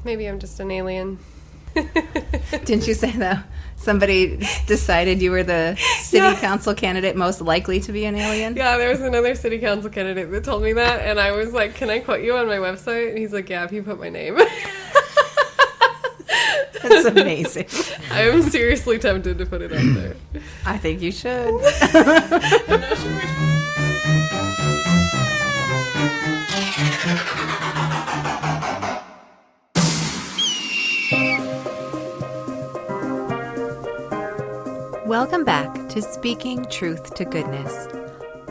Maybe I'm just an alien. Didn't you say, though, somebody decided you were the city council candidate most likely to be an alien? Yeah, there was another city council candidate that told me that, and I was like, can I quote you on my website? And he's like, yeah, if you put my name. That's amazing. I am seriously tempted to put it out there. I think you should. Welcome back to Speaking Truth to Goodness.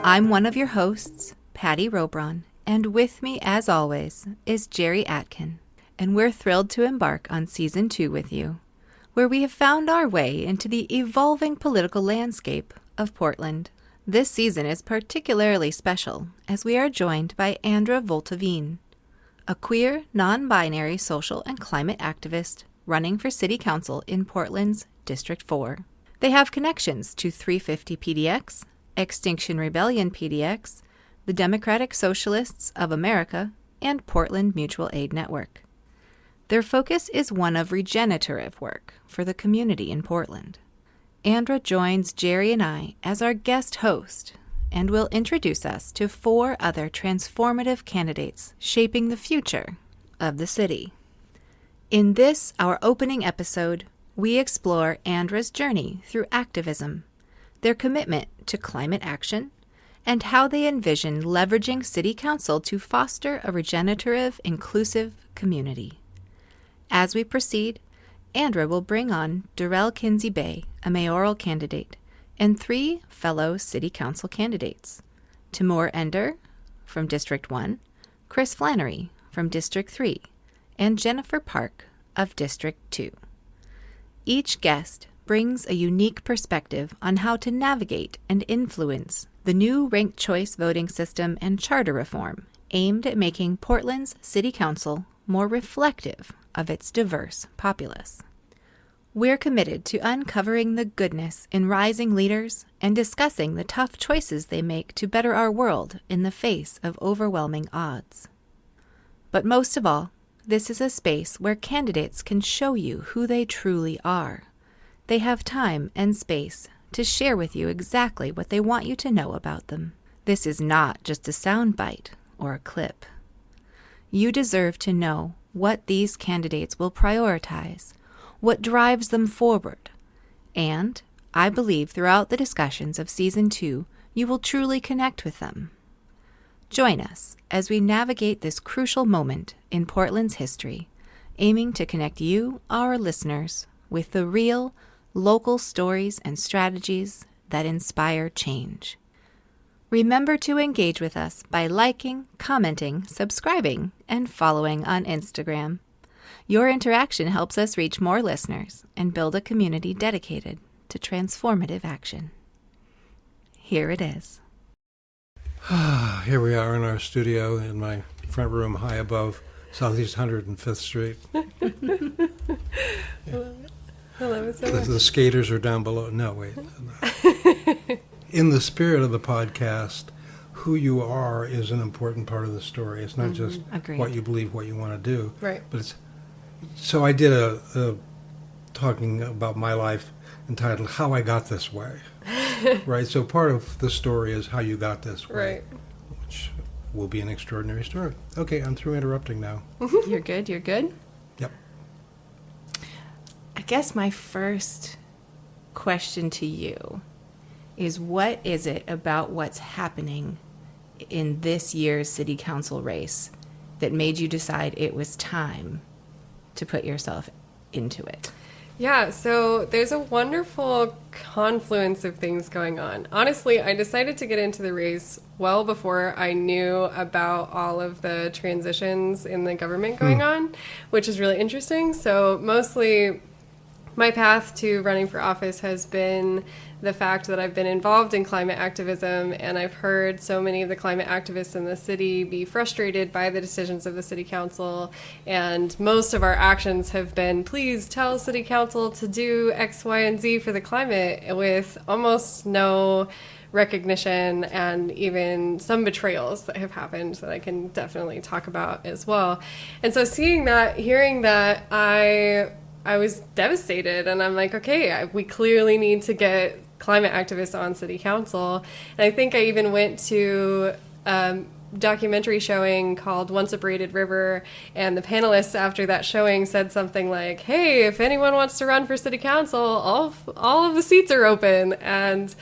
I'm one of your hosts, Patti Robrahn, and with me, as always, is Jerry Atkin, and we're thrilled to embark on Season 2 with you, where we have found our way into the evolving political landscape of Portland. This season is particularly special as we are joined by Andra Vltavín, a queer, non-binary social and climate activist running for City Council in Portland's District 4. They have connections to 350 PDX, Extinction Rebellion PDX, the Democratic Socialists of America, and Portland Mutual Aid Network. Their focus is one of regenerative work for the community in Portland. Andra joins Jerry and I as our guest host and will introduce us to 4 other transformative candidates shaping the future of the city. In this, our opening episode, we explore Andra's journey through activism, their commitment to climate action, and how they envision leveraging City Council to foster a regenerative, inclusive community. As we proceed, Andra will bring on Durrell Kinsey Bey, a mayoral candidate, and 3 fellow City Council candidates, Timur Ender from District 1, Chris Flanary from District 3, and Jennifer Park of District 2. Each guest brings a unique perspective on how to navigate and influence the new ranked choice voting system and charter reform aimed at making Portland's City Council more reflective of its diverse populace. We're committed to uncovering the goodness in rising leaders and discussing the tough choices they make to better our world in the face of overwhelming odds. But most of all, this is a space where candidates can show you who they truly are. They have time and space to share with you exactly what they want you to know about them. This is not just a soundbite or a clip. You deserve to know what these candidates will prioritize, what drives them forward, and I believe throughout the discussions of Season 2, you will truly connect with them. Join us as we navigate this crucial moment in Portland's history, aiming to connect you, our listeners, with the real, local stories and strategies that inspire change. Remember to engage with us by liking, commenting, subscribing, and following on Instagram. Your interaction helps us reach more listeners and build a community dedicated to transformative action. Here it is. Here we are in our studio in my front room high above Southeast 105th Street. I love it so much. The skaters are down below. No, wait. In the spirit of the podcast, who you are is an important part of the story. It's not just Agreed. What you believe, what you want to do. Right. But it's so I did a talking about my life entitled "How I Got This Way." Right. So part of the story is how you got this way, Right. which will be an extraordinary story. Okay, I'm through interrupting now. You're good? You're good? Yep. I guess my first question to you is, what is it about what's happening in this year's City Council race that made you decide it was time to put yourself into it? Yeah, so there's a wonderful confluence of things going on. Honestly, I decided to get into the race well before I knew about all of the transitions in the government going on, which is really interesting. So mostly my path to running for office has been the fact that I've been involved in climate activism, and I've heard so many of the climate activists in the city be frustrated by the decisions of the city council, and most of our actions have been, please tell city council to do X, Y, and Z for the climate, with almost no recognition and even some betrayals that have happened that I can definitely talk about as well. And so seeing that, hearing that, I was devastated, and I'm like, okay, we clearly need to get climate activists on city council. And I think I even went to documentary showing called Once a Braided River, and the panelists after that showing said something like, hey, if anyone wants to run for city council, all of the seats are open. And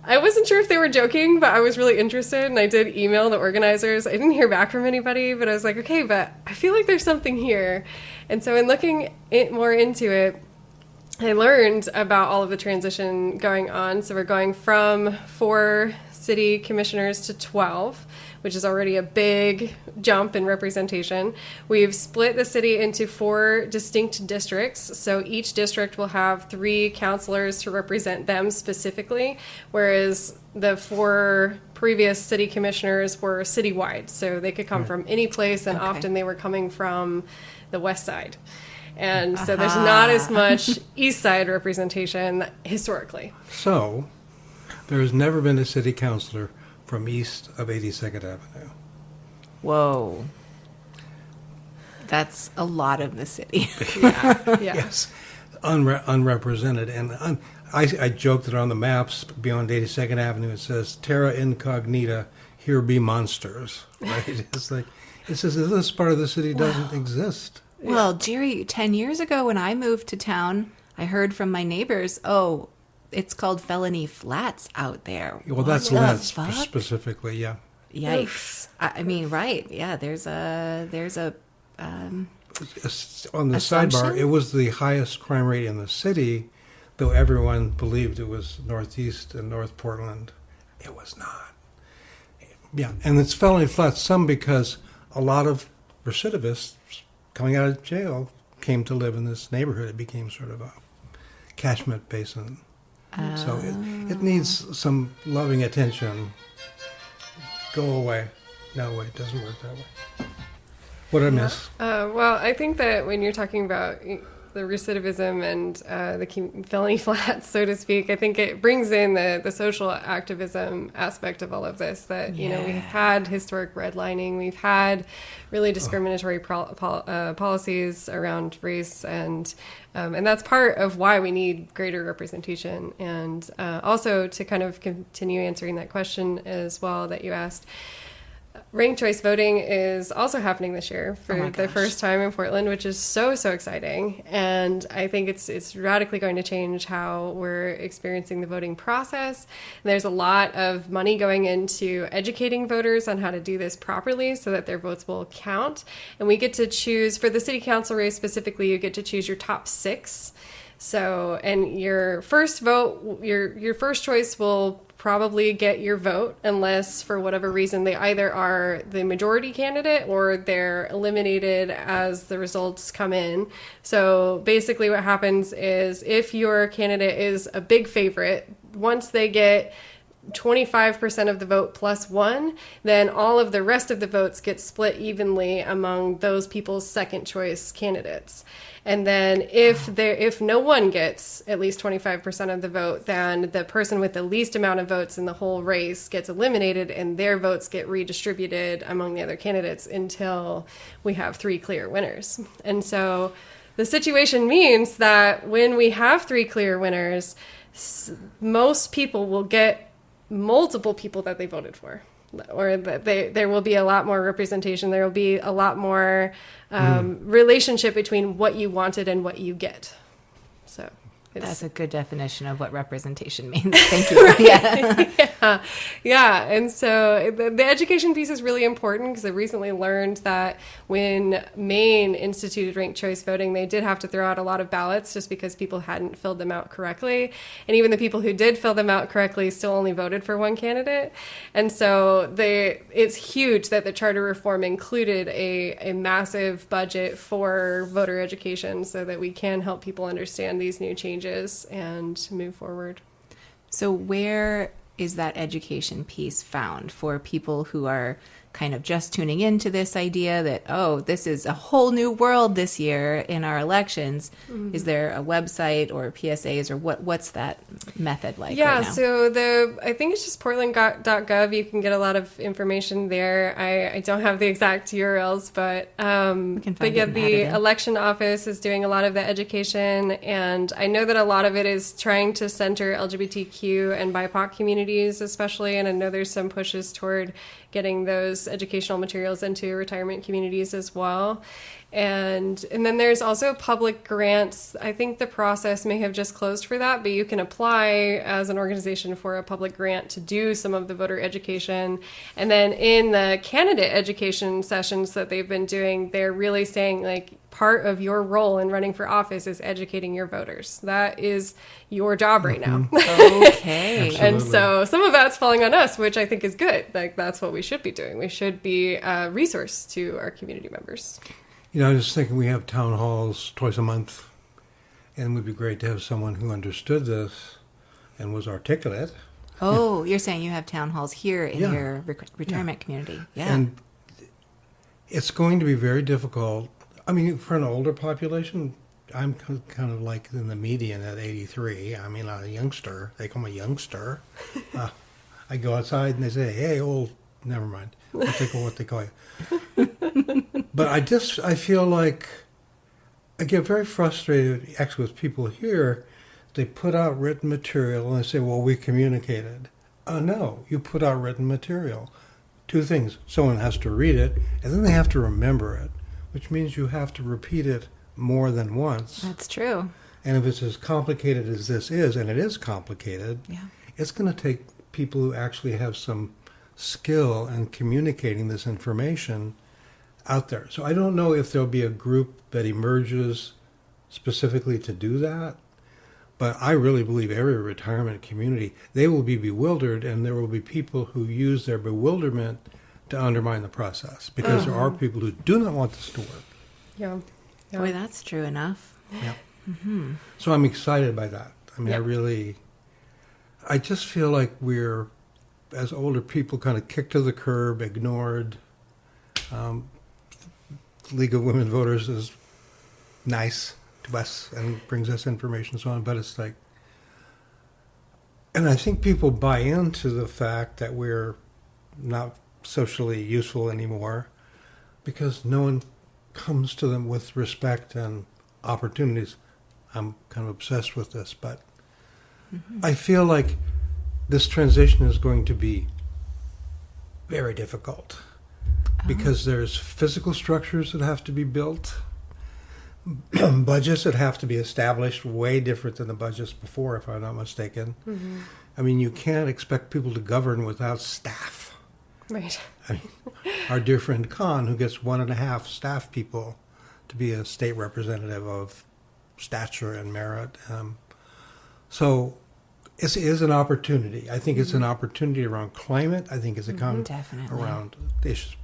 I wasn't sure if they were joking, but I was really interested, and I did email the organizers. I didn't hear back from anybody, but I was like, okay, but I feel like there's something here. And so in looking more into it, I learned about all of the transition going on. So we're going from 4 city commissioners to 12, which is already a big jump in representation. We've split the city into 4 distinct districts. So each district will have 3 councilors to represent them specifically, whereas the 4 previous city commissioners were citywide. So they could come from any place, and often they were coming from the west side. And so there's not as much east side representation historically. So there has never been a city councilor from east of 82nd Avenue. Whoa. That's a lot of the city. Yeah. Yes. Unrepresented. And I joked that on the maps beyond 82nd Avenue it says, terra incognita, here be monsters. Right? It's like, it says this part of the city doesn't exist. Well, Jerry, 10 years ago when I moved to town, I heard from my neighbors, oh, it's called Felony Flats out there. Well, that's Lent specifically, yeah. Yikes. I mean, right. Yeah, there's a On the assumption? sidebar, it was the highest crime rate in the city, though everyone believed it was Northeast and North Portland. It was not. Yeah, and it's Felony Flats, some because a lot of recidivists coming out of jail came to live in this neighborhood. It became sort of a catchment basin. So it needs some loving attention. Go away. No, wait, it doesn't work that way. What did I miss? Well, I think that when you're talking about the recidivism and the felony flats, so to speak, I think it brings in the social activism aspect of all of this. That you know, we've had historic redlining, we've had really discriminatory policies around race, and that's part of why we need greater representation. And also to kind of continue answering that question as well that you asked. Ranked choice voting is also happening this year for the first time in Portland, which is so exciting. And I think it's radically going to change how we're experiencing the voting process. And there's a lot of money going into educating voters on how to do this properly so that their votes will count. And we get to choose, for the city council race specifically, you get to choose your top 6. So, and your first vote, your first choice will probably get your vote unless for whatever reason they either are the majority candidate or they're eliminated as the results come in. So basically what happens is if your candidate is a big favorite, once they get 25% of the vote plus 1, then all of the rest of the votes get split evenly among those people's second choice candidates. And then if no one gets at least 25% of the vote, then the person with the least amount of votes in the whole race gets eliminated and their votes get redistributed among the other candidates until we have 3 clear winners. And so the situation means that when we have 3 clear winners, most people will get multiple people that they voted for, or that there will be a lot more representation. There will be a lot more relationship between what you wanted and what you get. So that's a good definition of what representation means. Thank you. Yeah. And so the education piece is really important because I recently learned that when Maine instituted ranked choice voting, they did have to throw out a lot of ballots just because people hadn't filled them out correctly. And even the people who did fill them out correctly still only voted for one candidate. And so it's huge that the charter reform included a massive budget for voter education so that we can help people understand these new changes and move forward. So where is that education piece found for people who are kind of just tuning into this idea that, oh, this is a whole new world this year in our elections, is there a website or PSAs or what's that method like right now? So I think it's just portland.gov. You can get a lot of information there. I don't have the exact URLs, but the election office is doing a lot of the education, and I know that a lot of it is trying to center LGBTQ and BIPOC communities especially, and I know there's some pushes toward getting those educational materials into retirement communities as well. And then there's also public grants. I think the process may have just closed for that, but you can apply as an organization for a public grant to do some of the voter education. And then in the candidate education sessions that they've been doing, they're really saying, like, part of your role in running for office is educating your voters. That is your job right now. Okay. And so some of that's falling on us, which I think is good. Like, that's what we should be doing. We should be a resource to our community members. You know, I was thinking we have town halls twice a month, and it would be great to have someone who understood this and was articulate. Oh, you're saying you have town halls here in your retirement community. Yeah. And it's going to be very difficult. I mean, for an older population, I'm kind of like in the median at 83. I mean, I'm a youngster. They call me youngster. I go outside and they say, hey, old, never mind. I'll take what they call you. But I feel like I get very frustrated, actually, with people here. They put out written material and they say, well, we communicated. No, you put out written material. Two things. Someone has to read it, and then they have to remember it, which means you have to repeat it more than once. That's true. And if it's as complicated as this is, and it is complicated, it's going to take people who actually have some skill in communicating this information out there. So I don't know if there'll be a group that emerges specifically to do that, but I really believe every retirement community, they will be bewildered, and there will be people who use their bewilderment to undermine the process, because there are people who do not want this to work. Yeah. Boy, that's true enough. Yeah. Mm-hmm. So I'm excited by that. I mean, I just feel like we're, as older people, kind of kicked to the curb, ignored. League of Women Voters is nice to us and brings us information and so on, but it's like, and I think people buy into the fact that we're not socially useful anymore because no one comes to them with respect and opportunities. I'm kind of obsessed with this, but I feel like this transition is going to be very difficult because there's physical structures that have to be built, budgets that have to be established, way different than the budgets before, if I'm not mistaken. Mm-hmm. I mean, you can't expect people to govern without staff. Right. I mean, our dear friend Khan, who gets 1.5 staff people to be a state representative of stature and merit. So it is an opportunity. I think it's an opportunity around climate. I think it's around issues,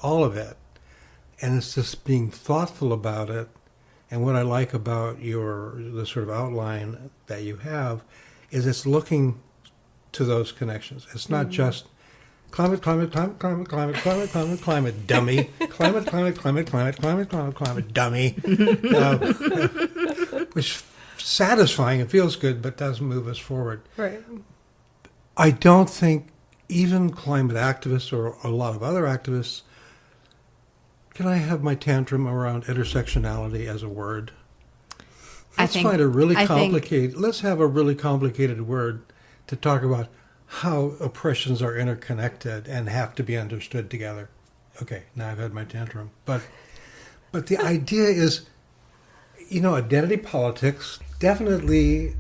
all of it. And it's just being thoughtful about it. And what I like about the sort of outline that you have is it's looking to those connections. It's not just climate, dummy. Climate, dummy. Which is satisfying. It feels good, but doesn't move us forward. Right. I don't think even climate activists or a lot of other activists, can I have my tantrum around intersectionality as a word? Let's have a really complicated word to talk about how oppressions are interconnected and have to be understood together. Okay, now I've had my tantrum. But the idea is, identity politics definitely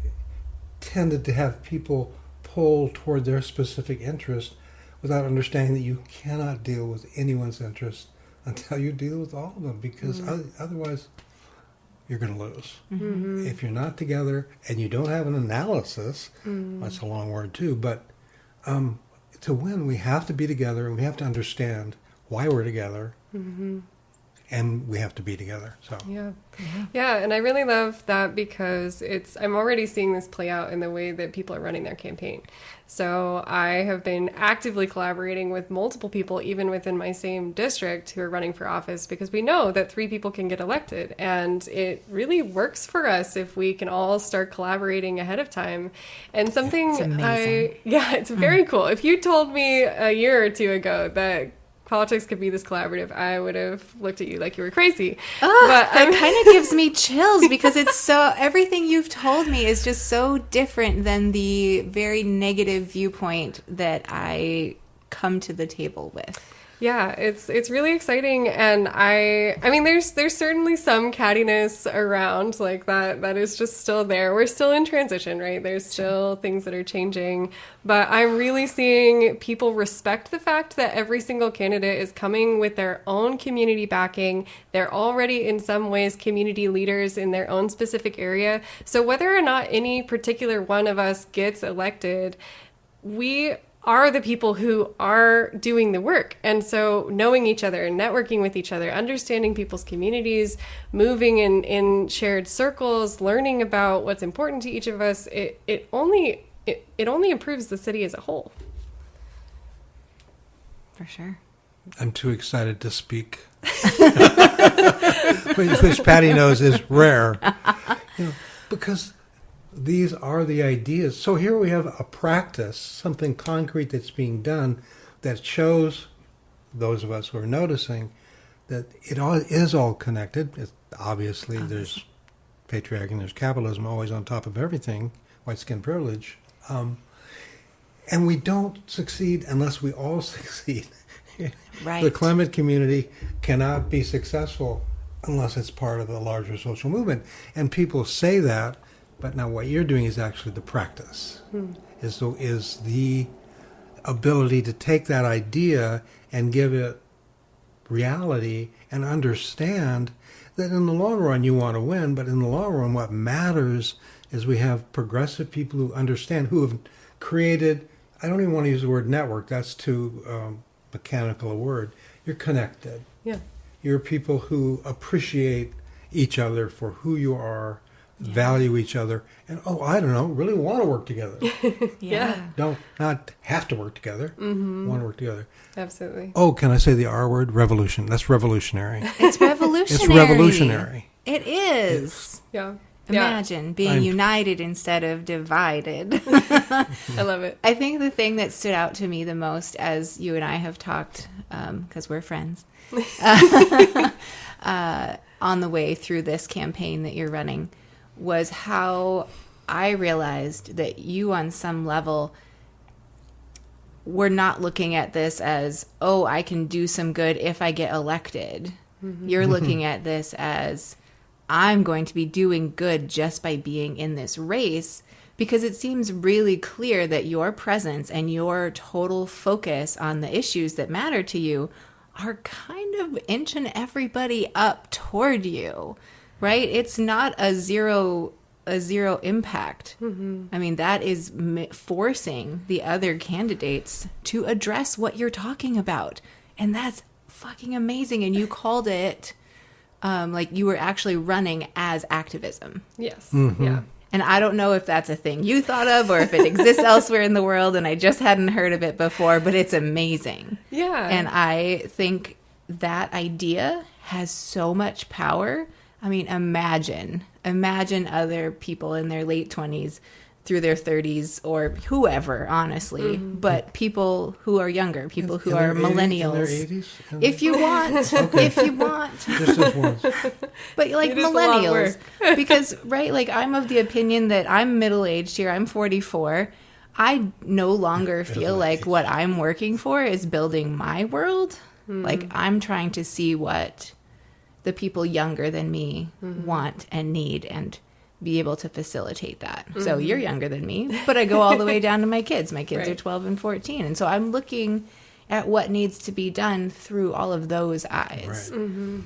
tended to have people pull toward their specific interest without understanding that you cannot deal with anyone's interest until you deal with all of them, because otherwise you're going to lose. Mm-hmm. If you're not together and you don't have an analysis, that's a long word too, but to win, we have to be together and we have to understand why we're together. Mm-hmm. and we have to be together. So Yeah, and I really love that because I'm already seeing this play out in the way that people are running their campaign. So I have been actively collaborating with multiple people, even within my same district, who are running for office, because we know that 3 people can get elected. And it really works for us if we can all start collaborating ahead of time. And something It's amazing. it's very cool. If you told me a year or 2 ago that politics could be this collaborative, I would have looked at you like you were crazy. Oh, But that kind of gives me chills because it's so, everything you've told me is just so different than the very negative viewpoint that I come to the table with. Yeah, it's really exciting, and I mean there's certainly some cattiness around, like that is just still there. We're still in transition, right? There's still things that are changing, but I'm really seeing people respect the fact that every single candidate is coming with their own community backing. They're already in some ways community leaders in their own specific area. So whether or not any particular one of us gets elected, we are the people who are doing the work. And so knowing each other and networking with each other, understanding people's communities, moving in shared circles, learning about what's important to each of us, it only improves the city as a whole. For sure. I'm too excited to speak, which Patti knows is rare, because these are the ideas. So here we have a practice, something concrete that's being done that shows those of us who are noticing that it all is all connected. Obviously, there's patriarchy and there's capitalism always on top of everything, white skin privilege. And we don't succeed unless we all succeed. Right. The climate community cannot be successful unless it's part of a larger social movement. And people say that, but now what you're doing is actually the practice, is the ability to take that idea and give it reality and understand that in the long run you want to win, but in the long run what matters is we have progressive people who understand, who have created, I don't even want to use the word network, that's too mechanical a word. You're connected. Yeah. You're people who appreciate each other for who you are, value each other, and really want to work together. Yeah. Don't not have to work together. Want to work together. Absolutely. Oh, can I say the R word? Revolution. That's revolutionary. It's revolutionary. It's revolutionary. It is. Yeah. Imagine being united instead of divided. I love it. I think the thing that stood out to me the most as you and I have talked, because we're friends, on the way through this campaign that you're running, was how I realized that you on some level were not looking at this as, oh, I can do some good if I get elected. You're looking at this as, I'm going to be doing good just by being in this race, because it seems really clear that your presence and your total focus on the issues that matter to you are kind of inching everybody up toward you, right? It's not a zero impact. I mean, that is forcing the other candidates to address what you're talking about. And that's fucking amazing. And you called it, like you were actually running as activism. Yes. Yeah. And I don't know if that's a thing you thought of or if it exists elsewhere in the world and I just hadn't heard of it before, but it's amazing. Yeah. And I think that idea has so much power. I mean, imagine other people in their late 20s through their 30s or whoever, honestly, but people who are younger, people who are millennials. In their 80s? If you want, if you want. Just as once. But like It is a lot of millennials, because, right, like I'm of the opinion that I'm middle-aged here. I'm 44. I no longer feel like what I'm working for is building my world. Like I'm trying to see what the people younger than me want and need and be able to facilitate that. So you're younger than me, but I go all the way down to my kids. My kids are 12 and 14. And so I'm looking at what needs to be done through all of those eyes. Right.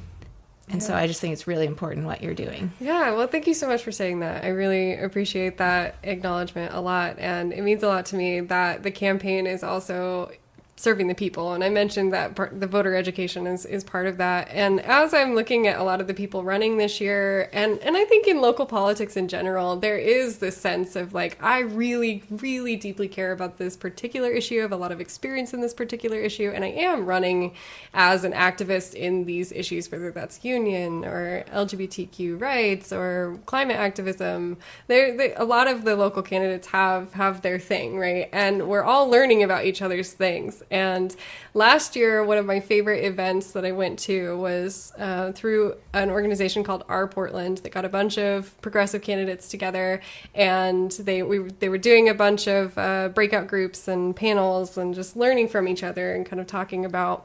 And so I just think it's really important what you're doing. Yeah, well, thank you so much for saying that. I really appreciate that acknowledgement a lot. And it means a lot to me that the campaign is also serving the people. And I mentioned that the voter education is part of that. And as I'm looking at a lot of the people running this year, and I think in local politics in general, there is this sense of like, I really, really deeply care about this particular issue. I have a lot of experience in this particular issue. And I am running as an activist in these issues, whether that's union or LGBTQ rights or climate activism. A lot of the local candidates have their thing, right? And we're all learning about each other's things. And last year, one of my favorite events that I went to was through an organization called Our Portland that got a bunch of progressive candidates together, and they were doing a bunch of breakout groups and panels and just learning from each other and kind of talking about,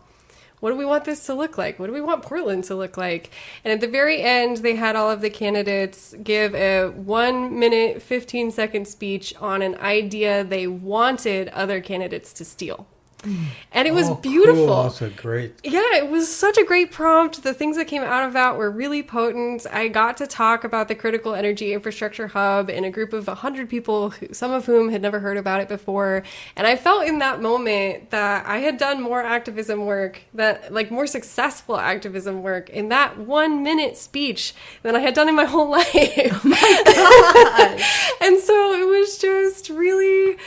what do we want this to look like? What do we want Portland to look like? And at the very end, they had all of the candidates give a 1 minute, 15-second speech on an idea they wanted other candidates to steal. And it was beautiful. Cool. That's a great. Yeah, it was such a great prompt. The things that came out of that were really potent. I got to talk about the critical energy infrastructure hub in a group of 100 people, some of whom had never heard about it before. And I felt in that moment that I had done more activism work, more successful activism work in that 1 minute speech than I had done in my whole life. Oh my God. And so it was just really...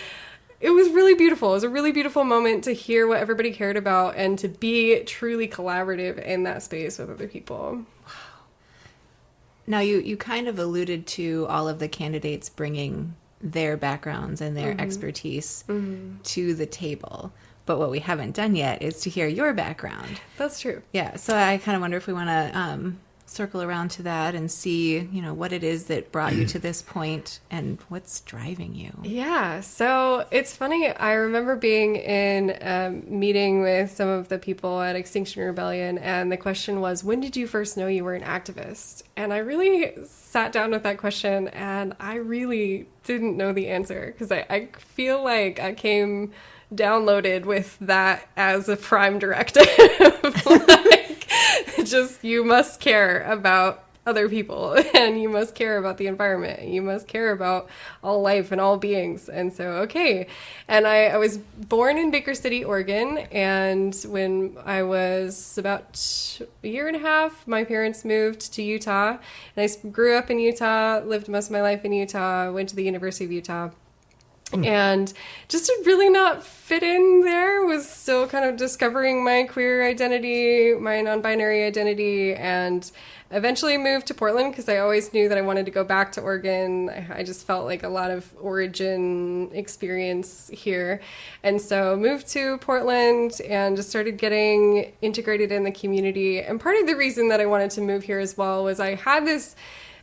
It was really beautiful. It was a really beautiful moment to hear what everybody cared about and to be truly collaborative in that space with other people. Now, you kind of alluded to all of the candidates bringing their backgrounds and their expertise to the table. But what we haven't done yet is to hear your background. That's true. Yeah. So I kind of wonder if we want to circle around to that and see, what it is that brought you to this point and what's driving you. Yeah. So it's funny. I remember being in a meeting with some of the people at Extinction Rebellion, and the question was, when did you first know you were an activist? And I really sat down with that question, and I really didn't know the answer, because I feel like I came downloaded with that as a prime directive. Just, you must care about other people, and you must care about the environment, and you must care about all life and all beings. And so, okay. And I was born in Baker City, Oregon, and when I was about a year and a half, my parents moved to Utah, and I grew up in Utah, lived most of my life in Utah, went to the University of Utah. And just to really not fit in there, was still kind of discovering my queer identity, my non-binary identity, and eventually moved to Portland because I always knew that I wanted to go back to Oregon. I just felt like a lot of origin experience here. And so moved to Portland and just started getting integrated in the community. And part of the reason that I wanted to move here as well was I had this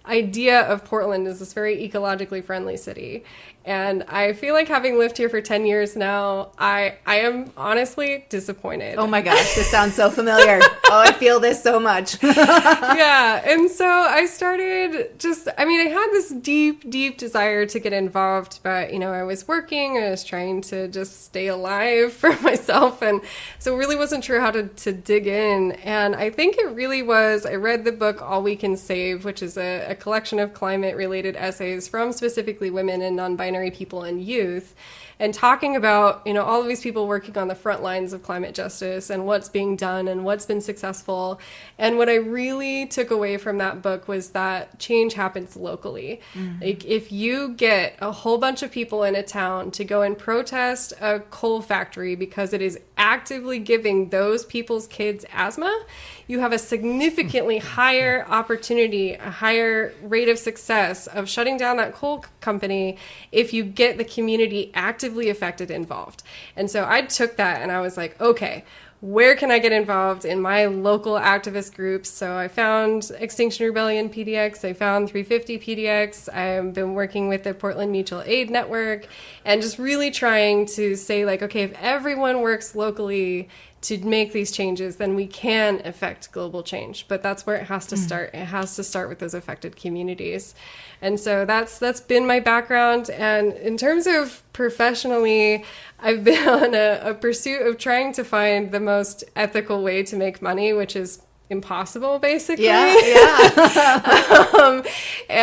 idea of Portland as this very ecologically friendly city. And I feel like, having lived here for 10 years now, I am honestly disappointed. Oh my gosh, this sounds so familiar. I feel this so much. Yeah. And so I started I had this deep, deep desire to get involved, but, I was working, I was trying to just stay alive for myself. And so really wasn't sure how to dig in. And I think it really was, I read the book All We Can Save, which is a collection of climate related essays from specifically women and non-binary people and youth, and talking about, all of these people working on the front lines of climate justice and what's being done and what's been successful. And what I really took away from that book was that change happens locally. Mm-hmm. Like, if you get a whole bunch of people in a town to go and protest a coal factory because it is actively giving those people's kids asthma, you have a significantly higher opportunity, a higher rate of success of shutting down that coal company if you get the community actively affected, involved. And so I took that and I was like, okay, where can I get involved in my local activist groups? So I found Extinction Rebellion PDX, I found 350 PDX, I've been working with the Portland Mutual Aid Network, and just really trying to say, like, okay, if everyone works locally to make these changes, then we can affect global change. But that's where it has to start. It has to start with those affected communities. And so that's been my background. And in terms of professionally, I've been on a pursuit of trying to find the most ethical way to make money, which is impossible, basically. Yeah.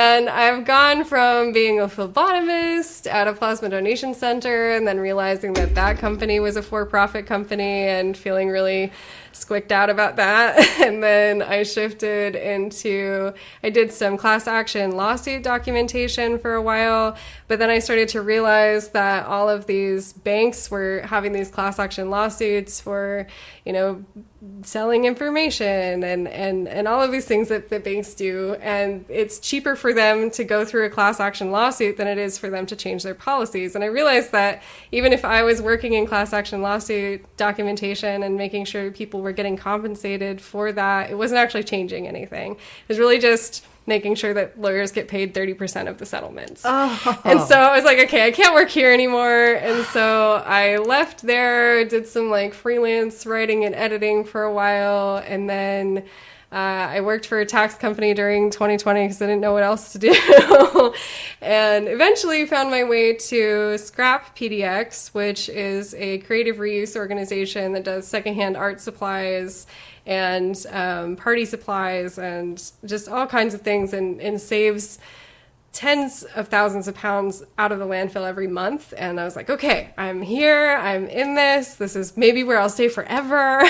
And I've gone from being a phlebotomist at a plasma donation center and then realizing that that company was a for-profit company and feeling really squicked out about that. And then I shifted into, I did some class action lawsuit documentation for a while, but then I started to realize that all of these banks were having these class action lawsuits for, you know, selling information and all of these things that banks do. And it's cheaper for them to go through a class action lawsuit than it is for them to change their policies. And I realized that even if I was working in class action lawsuit documentation and making sure people were getting compensated for that, it wasn't actually changing anything. It was really just making sure that lawyers get paid 30% of the settlements. Oh. And so I was like, okay, I can't work here anymore. And so I left there, did some like freelance writing and editing for a while. And then I worked for a tax company during 2020 because I didn't know what else to do. And eventually found my way to Scrap PDX, which is a creative reuse organization that does secondhand art supplies and party supplies and just all kinds of things and saves tens of thousands of pounds out of the landfill every month. And I was like, okay, I'm here, I'm in this. This is maybe where I'll stay forever.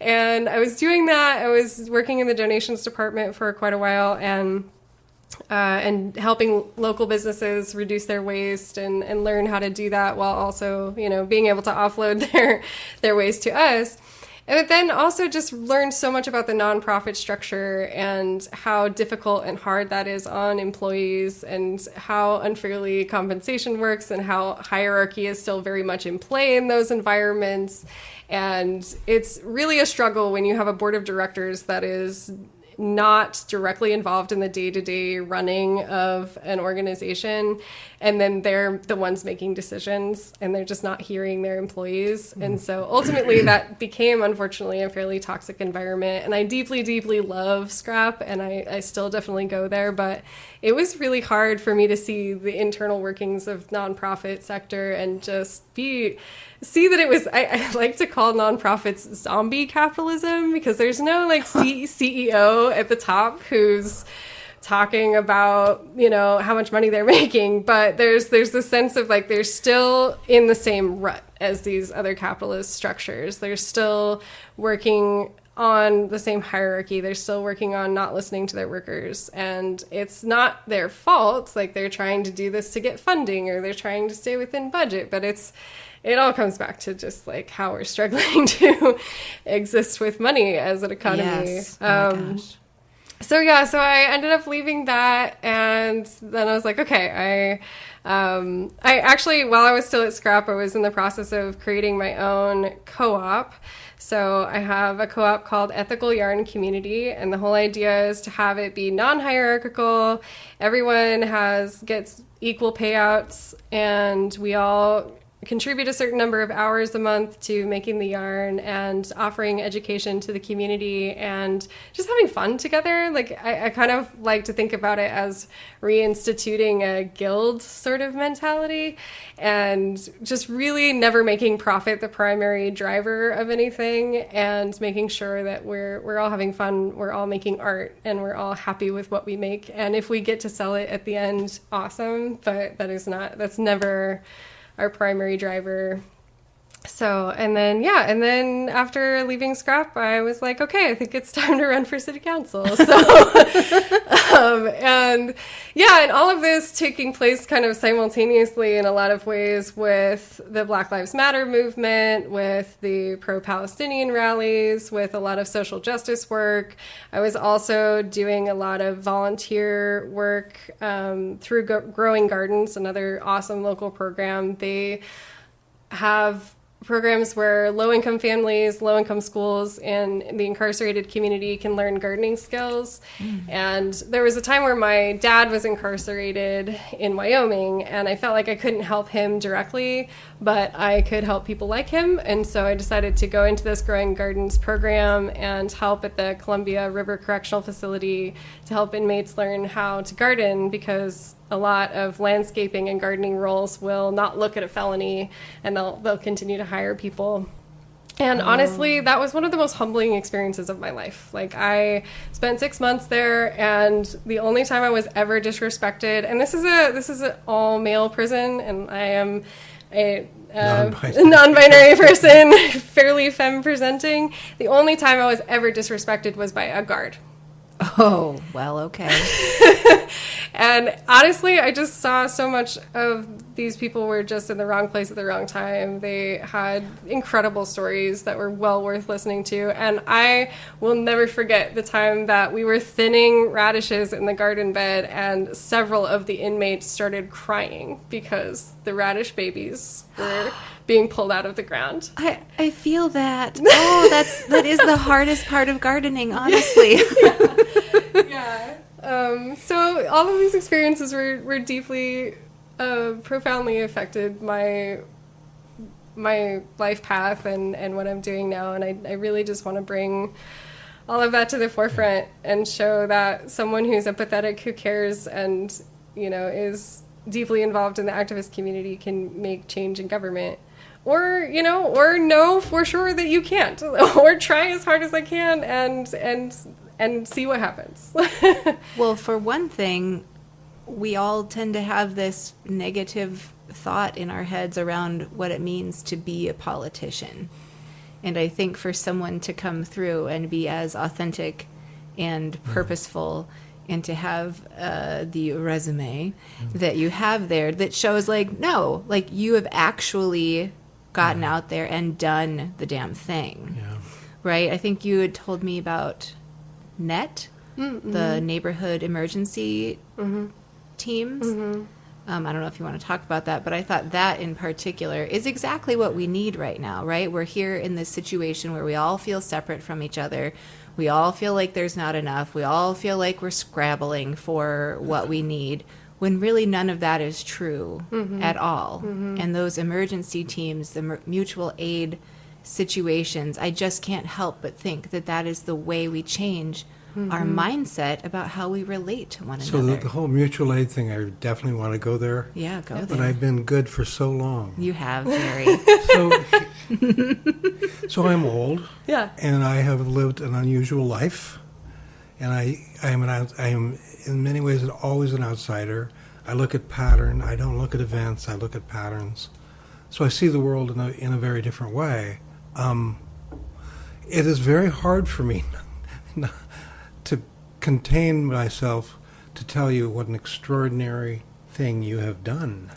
And I was doing that. I was working in the donations department for quite a while and helping local businesses reduce their waste and learn how to do that while also, you know, being able to offload their waste to us. And then also just learned so much about the nonprofit structure and how difficult and hard that is on employees and how unfairly compensation works and how hierarchy is still very much in play in those environments. And it's really a struggle when you have a board of directors that is not directly involved in the day-to-day running of an organization, and then they're the ones making decisions and they're just not hearing their employees. And so ultimately that became, unfortunately, a fairly toxic environment. And I deeply, deeply love Scrap, and I still definitely go there, but it was really hard for me to see the internal workings of nonprofit sector and just see that it was, I like to call nonprofits zombie capitalism, because there's no like CEO at the top who's talking about, you know, how much money they're making, but there's this sense of like they're still in the same rut as these other capitalist structures. They're still working on the same hierarchy. They're still working on not listening to their workers, and it's not their fault. Like they're trying to do this to get funding or they're trying to stay within budget, but it all comes back to just like how we're struggling to exist with money as an economy. Yes. Oh my gosh. So I ended up leaving that, and then I was like, okay, I actually, while I was still at Scrap, I was in the process of creating my own co-op. So I have a co-op called Ethical Yarn Community, and the whole idea is to have it be non-hierarchical. Everyone gets equal payouts, and we all contribute a certain number of hours a month to making the yarn and offering education to the community and just having fun together. Like I kind of like to think about it as reinstituting a guild sort of mentality and just really never making profit the primary driver of anything, and making sure that we're all having fun, we're all making art, and we're all happy with what we make. And if we get to sell it at the end, awesome, but that's never our primary driver. So, and then after leaving Scrap, I was like, okay, I think it's time to run for city council. So, and all of this taking place kind of simultaneously in a lot of ways with the Black Lives Matter movement, with the pro-Palestinian rallies, with a lot of social justice work. I was also doing a lot of volunteer work through Growing Gardens, another awesome local program. They have programs where low-income families, low-income schools, and the incarcerated community can learn gardening skills. And there was a time where my dad was incarcerated in Wyoming, and I felt like I couldn't help him directly, but I could help people like him. And so I decided to go into this Growing Gardens program and help at the Columbia River Correctional Facility to help inmates learn how to garden, because a lot of landscaping and gardening roles will not look at a felony, and they'll continue to hire people And honestly, that was one of the most humbling experiences of my life. Like, I spent 6 months there, and the only time I was ever disrespected, and this is an all male prison, and I am a non-binary person, fairly femme presenting. The only time I was ever disrespected was by a guard. Oh, well, okay. And honestly, I just saw so much of these people were just in the wrong place at the wrong time. They had incredible stories that were well worth listening to. And I will never forget the time that we were thinning radishes in the garden bed, and several of the inmates started crying because the radish babies were being pulled out of the ground. I feel that. Oh, that is the hardest part of gardening, honestly. Yeah. So all of these experiences were deeply, profoundly affected my life path and what I'm doing now. And I really just want to bring all of that to the forefront and show that someone who's empathetic, who cares, and, is deeply involved in the activist community can make change in government. Or know for sure that you can't, or try as hard as I can and see what happens. Well, for one thing, we all tend to have this negative thought in our heads around what it means to be a politician. And I think for someone to come through and be as authentic and purposeful, and to have the resume that you have there that shows, no, you have actually gotten out there and done the damn thing. Yeah. Right? I think you had told me about NET, the neighborhood emergency teams. I don't know if you want to talk about that, but I thought that in particular is exactly what we need right now, right? We're here in this situation where we all feel separate from each other. We all feel like there's not enough. We all feel like we're scrabbling for what we need, when really none of that is true at all. And those emergency teams, the mutual aid situations, I just can't help but think that is the way we change our mindset about how we relate to one So another. the whole mutual aid thing, I definitely want to go there. Yeah, go there. But I've been good for so long. You have, Jerry. So I'm old. Yeah. And I have lived an unusual life. And I am in many ways always an outsider. I look at pattern. I don't look at events. I look at patterns. So I see the world in a very different way. It is very hard for me to contain myself to tell you what an extraordinary thing you have done.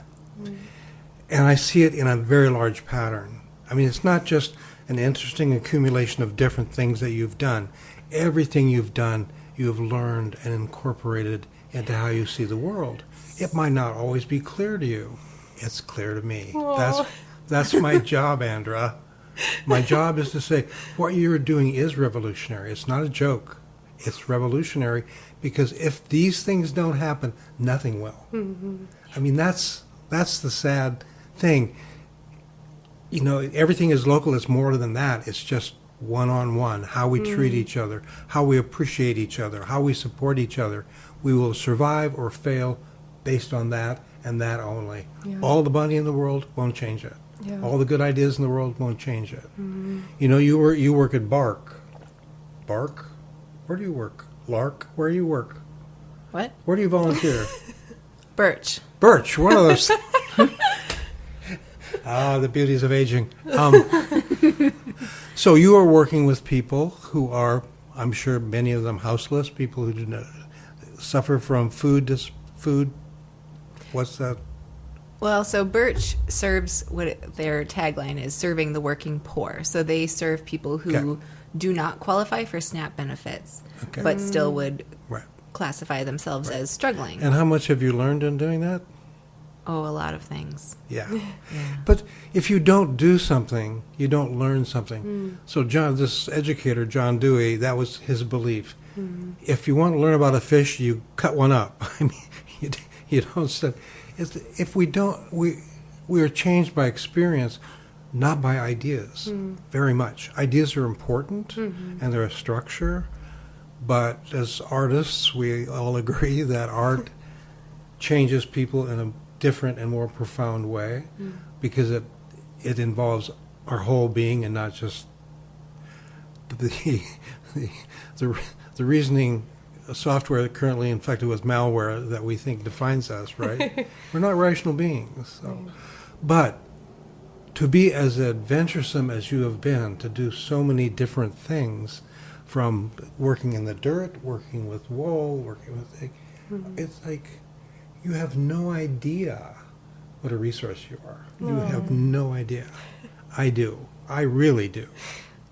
And I see it in a very large pattern. I mean, it's not just an interesting accumulation of different things that you've done. Everything you've done, you have learned and incorporated into how you see the world. It might not always be clear to you. It's clear to me. That's my job, Andra. My job is to say, what you're doing is revolutionary. It's not a joke. It's revolutionary because if these things don't happen, nothing will. I mean, that's the sad thing. Everything is local. It's more than that. It's just one-on-one, how we treat each other, how we appreciate each other, how we support each other. We will survive or fail based on that and that only. Yeah. All the money in the world won't change it. Yeah. All the good ideas in the world won't change it. You work at Bark. Bark? Where do you work? Lark? Where do you work? What? Where do you volunteer? Birch, one of those. The beauties of aging. So you are working with people who are, I'm sure many of them houseless, people who do not suffer from food. What's that? Well, so Birch serves, what their tagline is, serving the working poor. So they serve people who do not qualify for SNAP benefits, but still would classify themselves as struggling. And how much have you learned in doing that? Oh, a lot of things. Yeah. But if you don't do something, you don't learn something. So this educator, John Dewey, that was his belief. If you want to learn about a fish, you cut one up. I mean, you don't study. If we don't, we are changed by experience, not by ideas, very much. Ideas are important, and they're a structure, but as artists, we all agree that art changes people in a different and more profound way, because it involves our whole being and not just the the reasoning software currently infected with malware that we think defines us, right? We're not rational beings. So. But to be as adventuresome as you have been, to do so many different things, from working in the dirt, working with wool, working with... It's like you have no idea what a resource you are. You have no idea. I do. I really do.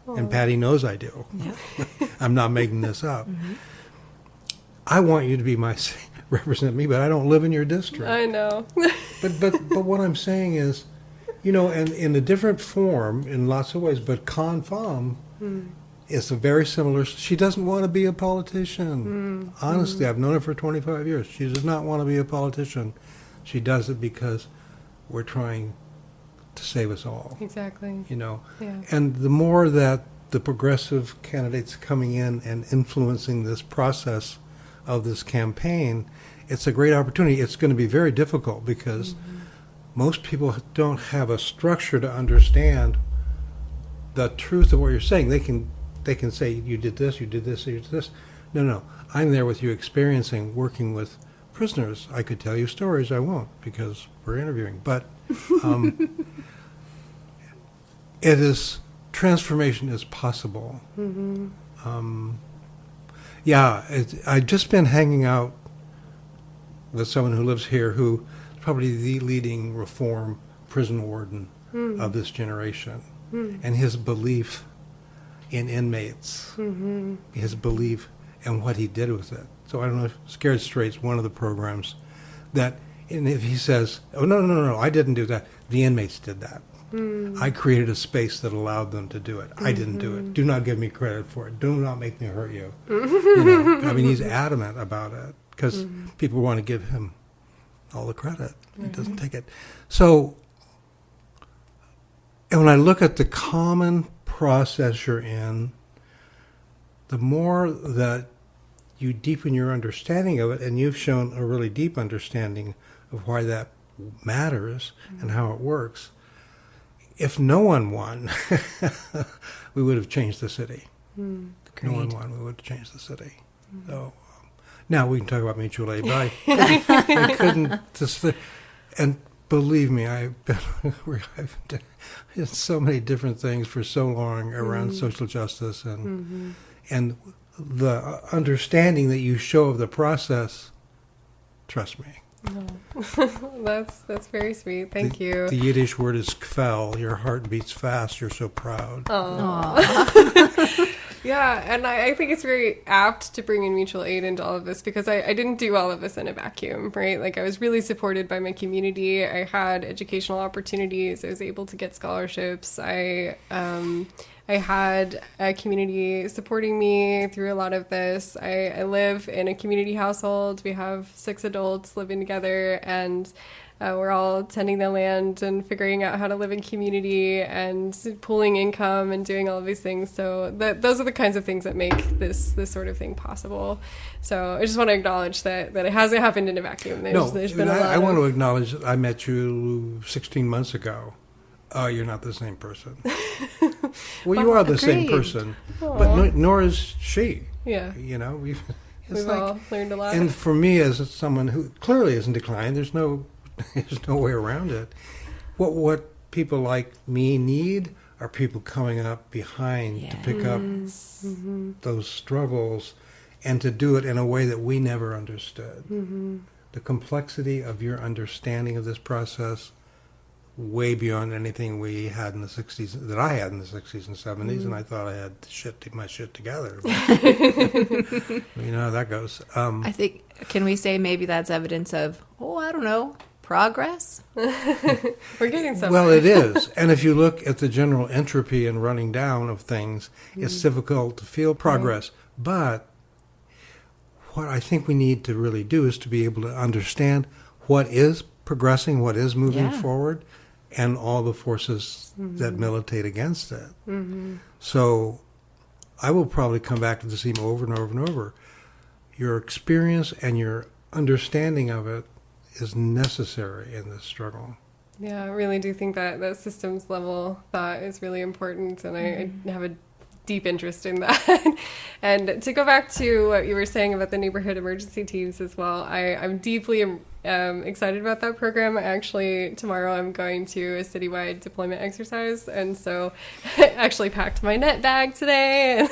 And Patti knows I do. Yep. I'm not making this up. I want you to be represent me, but I don't live in your district. I know. but what I'm saying is, and in a different form, in lots of ways, but Confom is a very similar. She doesn't want to be a politician. Honestly, I've known her for 25 years. She does not want to be a politician. She does it because we're trying to save us all. Exactly. Yeah. And the more that the progressive candidates coming in and influencing this process of this campaign, it's a great opportunity. It's going to be very difficult because most people don't have a structure to understand the truth of what you're saying. They can say, you did this, you did this, you did this. No. I'm there with you experiencing, working with prisoners. I could tell you stories. I won't because we're interviewing. But transformation is possible. I've just been hanging out with someone who lives here who is probably the leading reform prison warden of this generation. And his belief in inmates, his belief in what he did with it. So I don't know if Scared Straight's one of the programs that, and if he says, oh, no, I didn't do that. The inmates did that. I created a space that allowed them to do it. I didn't do it. Do not give me credit for it. Do not make me hurt you. I mean, he's adamant about it because people want to give him all the credit. He doesn't take it. So, and when I look at the common process you're in, the more that you deepen your understanding of it, and you've shown a really deep understanding of why that matters and how it works. If no one won, we would have changed the city. If no one won, we would have changed the city. So now we can talk about mutual aid, but I couldn't just... And believe me, I've done so many different things for so long around social justice and the understanding that you show of the process, trust me. That's very sweet. Thank you. The Yiddish word is kvel. Your heart beats fast. You're so proud. Yeah, and I think it's very apt to bring in mutual aid into all of this because I didn't do all of this in a vacuum, right? Like I was really supported by my community. I had educational opportunities. I was able to get scholarships. I had a community supporting me through a lot of this. I live in a community household. We have 6 adults living together, and we're all tending the land and figuring out how to live in community and pooling income and doing all of these things. So those are the kinds of things that make this sort of thing possible. So I just want to acknowledge that it hasn't happened in a vacuum. There's been a lot I want to acknowledge that I met you 16 months ago. Oh, you're not the same person. Well, you are the same person, but nor is she. Yeah. We've all learned a lot. And for me, as someone who clearly isn't declined, there's no way around it. What people like me need are people coming up behind to pick up those struggles and to do it in a way that we never understood. The complexity of your understanding of this process way beyond anything we had in the 60s, that I had in the 60s and 70s, and I thought I had my shit together. You know how that goes. I think, can we say maybe that's evidence of, I don't know, progress? We're getting somewhere. Well, it is. And if you look at the general entropy and running down of things, it's difficult to feel progress. But what I think we need to really do is to be able to understand what is progressing, what is moving forward, and all the forces that militate against it. So I will probably come back to this theme over and over and over. Your experience and your understanding of it is necessary in this struggle. Yeah, I really do think that systems level thought is really important, and I have a deep interest in that. And to go back to what you were saying about the neighborhood emergency teams as well, I'm deeply excited about that program. Actually, tomorrow I'm going to a citywide deployment exercise, and so I actually packed my net bag today.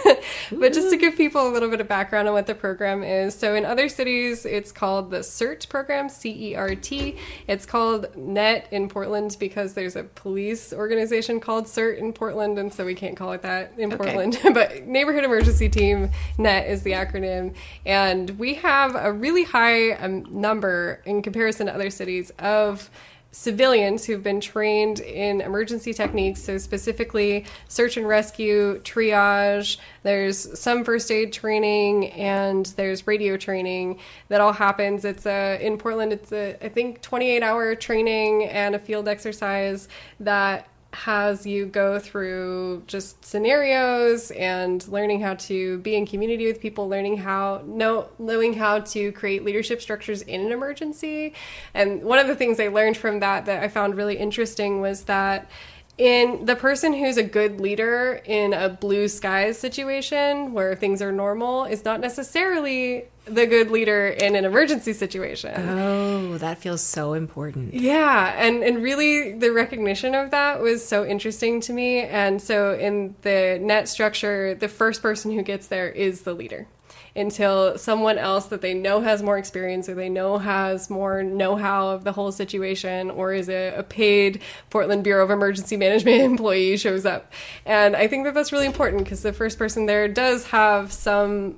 But just to give people a little bit of background on what the program is, so in other cities it's called the CERT program, CERT. It's called NET in Portland because there's a police organization called CERT in Portland, and so we can't call it that in Portland. But Neighborhood Emergency Team, NET is the acronym, and we have a really high number in comparison to other cities of civilians who've been trained in emergency techniques, so specifically search and rescue, triage, there's some first aid training, and there's radio training that all happens. In Portland, it's I think 28-hour training and a field exercise that has you go through just scenarios and learning how to be in community with people, knowing how to create leadership structures in an emergency. And one of the things I learned from that I found really interesting was that in the person who's a good leader in a blue skies situation where things are normal is not necessarily the good leader in an emergency situation. Oh, that feels so important. Yeah, and really the recognition of that was so interesting to me. And so in the net structure, the first person who gets there is the leader, until someone else that they know has more experience or they know has more know-how of the whole situation or is a paid Portland Bureau of Emergency Management employee shows up. And I think that that's really important because the first person there does have some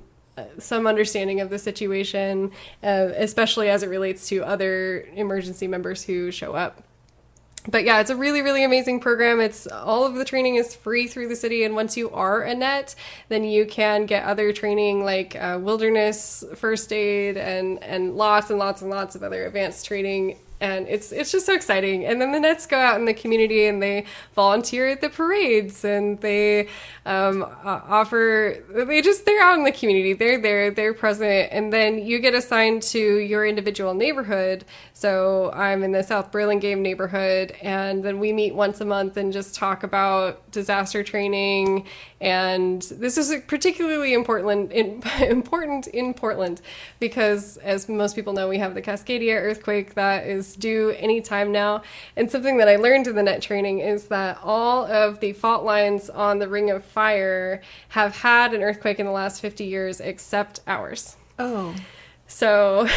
understanding of the situation, especially as it relates to other emergency members who show up. But yeah, it's a really, really amazing program. All of the training is free through the city. And once you are a net, then you can get other training like wilderness first aid and lots and lots and lots of other advanced training. And it's just so exciting. And then the nets go out in the community and they volunteer at the parades and they they're out in the community. They're there, they're present. And then you get assigned to your individual neighborhood. So I'm in the South Burlingame neighborhood, and then we meet once a month and just talk about disaster training. And this is particularly important in Portland because, as most people know, we have the Cascadia earthquake that is due any time now. And something that I learned in the net training is that all of the fault lines on the Ring of Fire have had an earthquake in the last 50 years except ours. Oh. So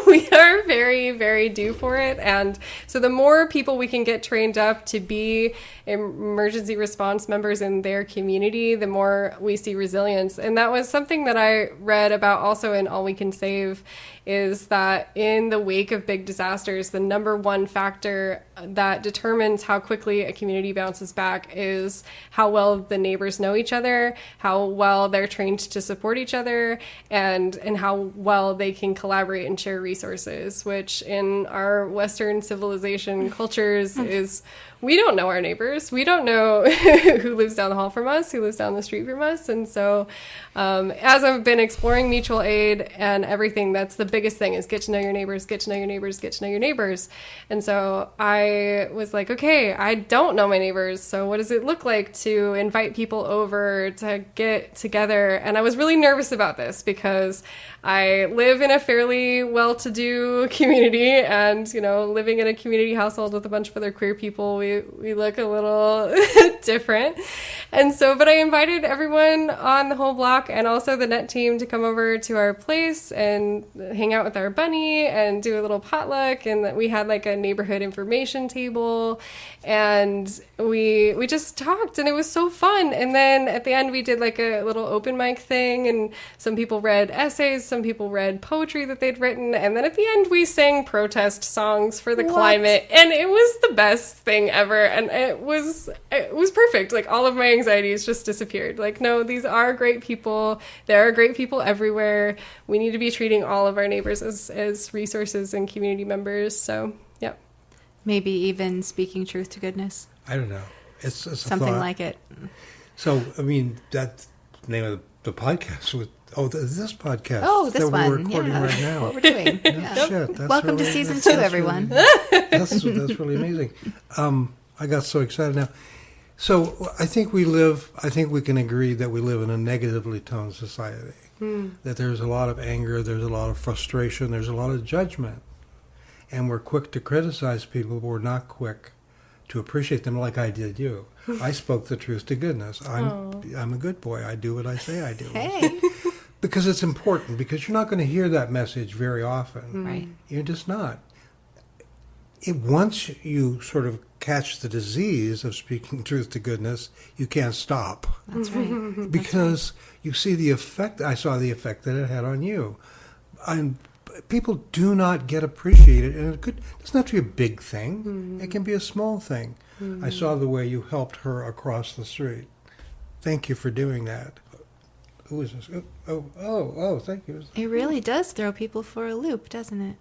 we are very, very due for it. And so the more people we can get trained up to be emergency response members in their community, the more we see resilience. And that was something that I read about also in All We Can Save, is that in the wake of big disasters, the number one factor that determines how quickly a community bounces back is how well the neighbors know each other, how well they're trained to support each other, and how well they can collaborate and share resources, which in our Western civilization cultures is, we don't know our neighbors. We don't know who lives down the hall from us, who lives down the street from us. And so as I've been exploring mutual aid and everything, that's the biggest thing, is get to know your neighbors, get to know your neighbors, get to know your neighbors. And so I was like, okay, I don't know my neighbors. So what does it look like to invite people over to get together? And I was really nervous about this because I live in a fairly well-to-do community, and, living in a community household with a bunch of other queer people, we look a little different. And so, but I invited everyone on the whole block and also the net team to come over to our place and hang out with our bunny and do a little potluck. And we had like a neighborhood information table, and we just talked, and it was so fun. And then at the end, we did like a little open mic thing, and some people read essays, some people read poetry that they'd written, and then at the end we sang protest songs for the climate, and it was the best thing ever. And it was perfect. Like, all of my anxieties just disappeared. Like, no, these are great people. There are great people everywhere. We need to be treating all of our neighbors as resources and community members. So yeah, maybe even speaking truth to goodness. I don't know. It's something like it. So, I mean, that's the name of the podcast was, this podcast. Oh, this that one. We're recording right now. What we're doing. Yeah. Shit, that's Welcome really, to season that's 2, really, everyone. That's really amazing. I got so excited now. So I think we can agree that we live in a negatively toned society. That there's a lot of anger, there's a lot of frustration, there's a lot of judgment. And we're quick to criticize people, but we're not quick to appreciate them like I did you. I spoke the truth to goodness. I'm a good boy. I do what I say I do. Hey. Because it's important, because you're not going to hear that message very often. Right. You're just not. Once you sort of catch the disease of speaking truth to goodness, you can't stop. That's right. Because you see the effect. I saw the effect that it had on you. And people do not get appreciated, and it doesn't have to be a big thing. It can be a small thing. I saw the way you helped her across the street. Thank you for doing that. Who is this? Oh, thank you. It really does throw people for a loop, doesn't it?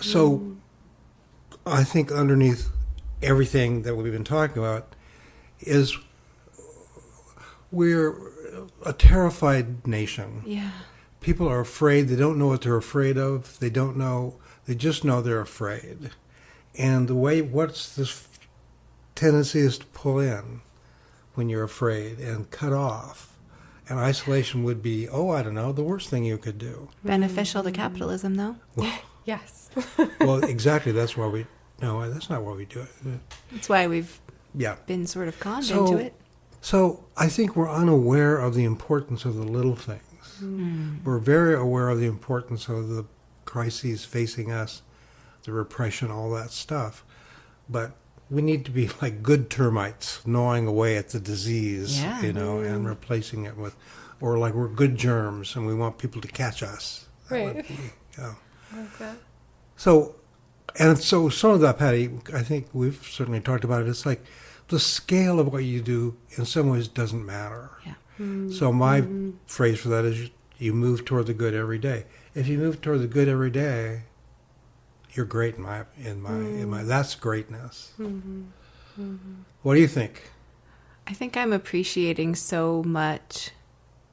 So I think underneath everything that we've been talking about is we're a terrified nation. Yeah. People are afraid. They don't know what they're afraid of. They don't know. They just know they're afraid. And what's this tendency is to pull in when you're afraid and cut off. And isolation would be, I don't know, the worst thing you could do. Beneficial to capitalism, though. Yes. Well, exactly. That's not why we do it. That's why we've Yeah. been sort of conned into it. So I think we're unaware of the importance of the little things. We're very aware of the importance of the crises facing us, the repression, all that stuff. But we need to be like good termites, gnawing away at the disease, and replacing it with, or like we're good germs and we want people to catch us. Right. Like that. So some of that, Patti, I think we've certainly talked about it. It's like the scale of what you do in some ways doesn't matter. Yeah. So my phrase for that is you move toward the good every day. If you move toward the good every day, you're great in my that's greatness. What do you think? I think I'm appreciating so much,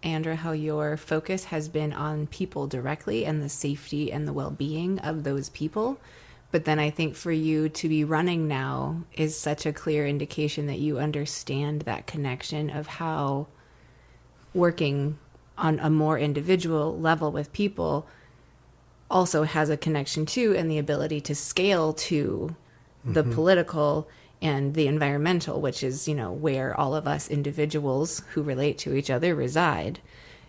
Andra, how your focus has been on people directly and the safety and the well-being of those people. But then I think for you to be running now is such a clear indication that you understand that connection of how working on a more individual level with people also has a connection to and the ability to scale to the political and the environmental, which is, where all of us individuals who relate to each other reside.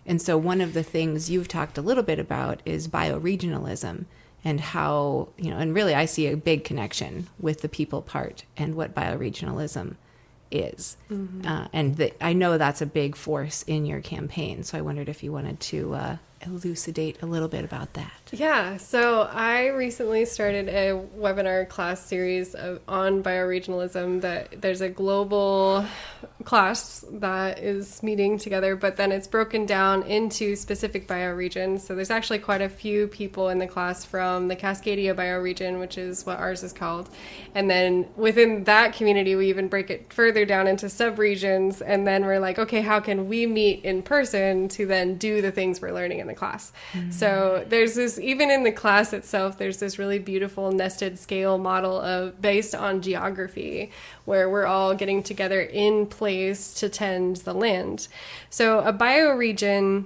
And so one of the things you've talked a little bit about is bioregionalism and how, and really I see a big connection with the people part and what bioregionalism is. And I know that's a big force in your campaign. So I wondered if you wanted to elucidate a little bit about that. Yeah, so I recently started a webinar class series on bioregionalism. That there's a global class that is meeting together, but then it's broken down into specific bioregions. So there's actually quite a few people in the class from the Cascadia bioregion, which is what ours is called. And then within that community, we even break it further down into subregions. And then we're like, okay, how can we meet in person to then do the things we're learning in the class? So there's this, even in the class itself, there's this really beautiful nested scale model based on geography, where we're all getting together in place to tend the land. So a bioregion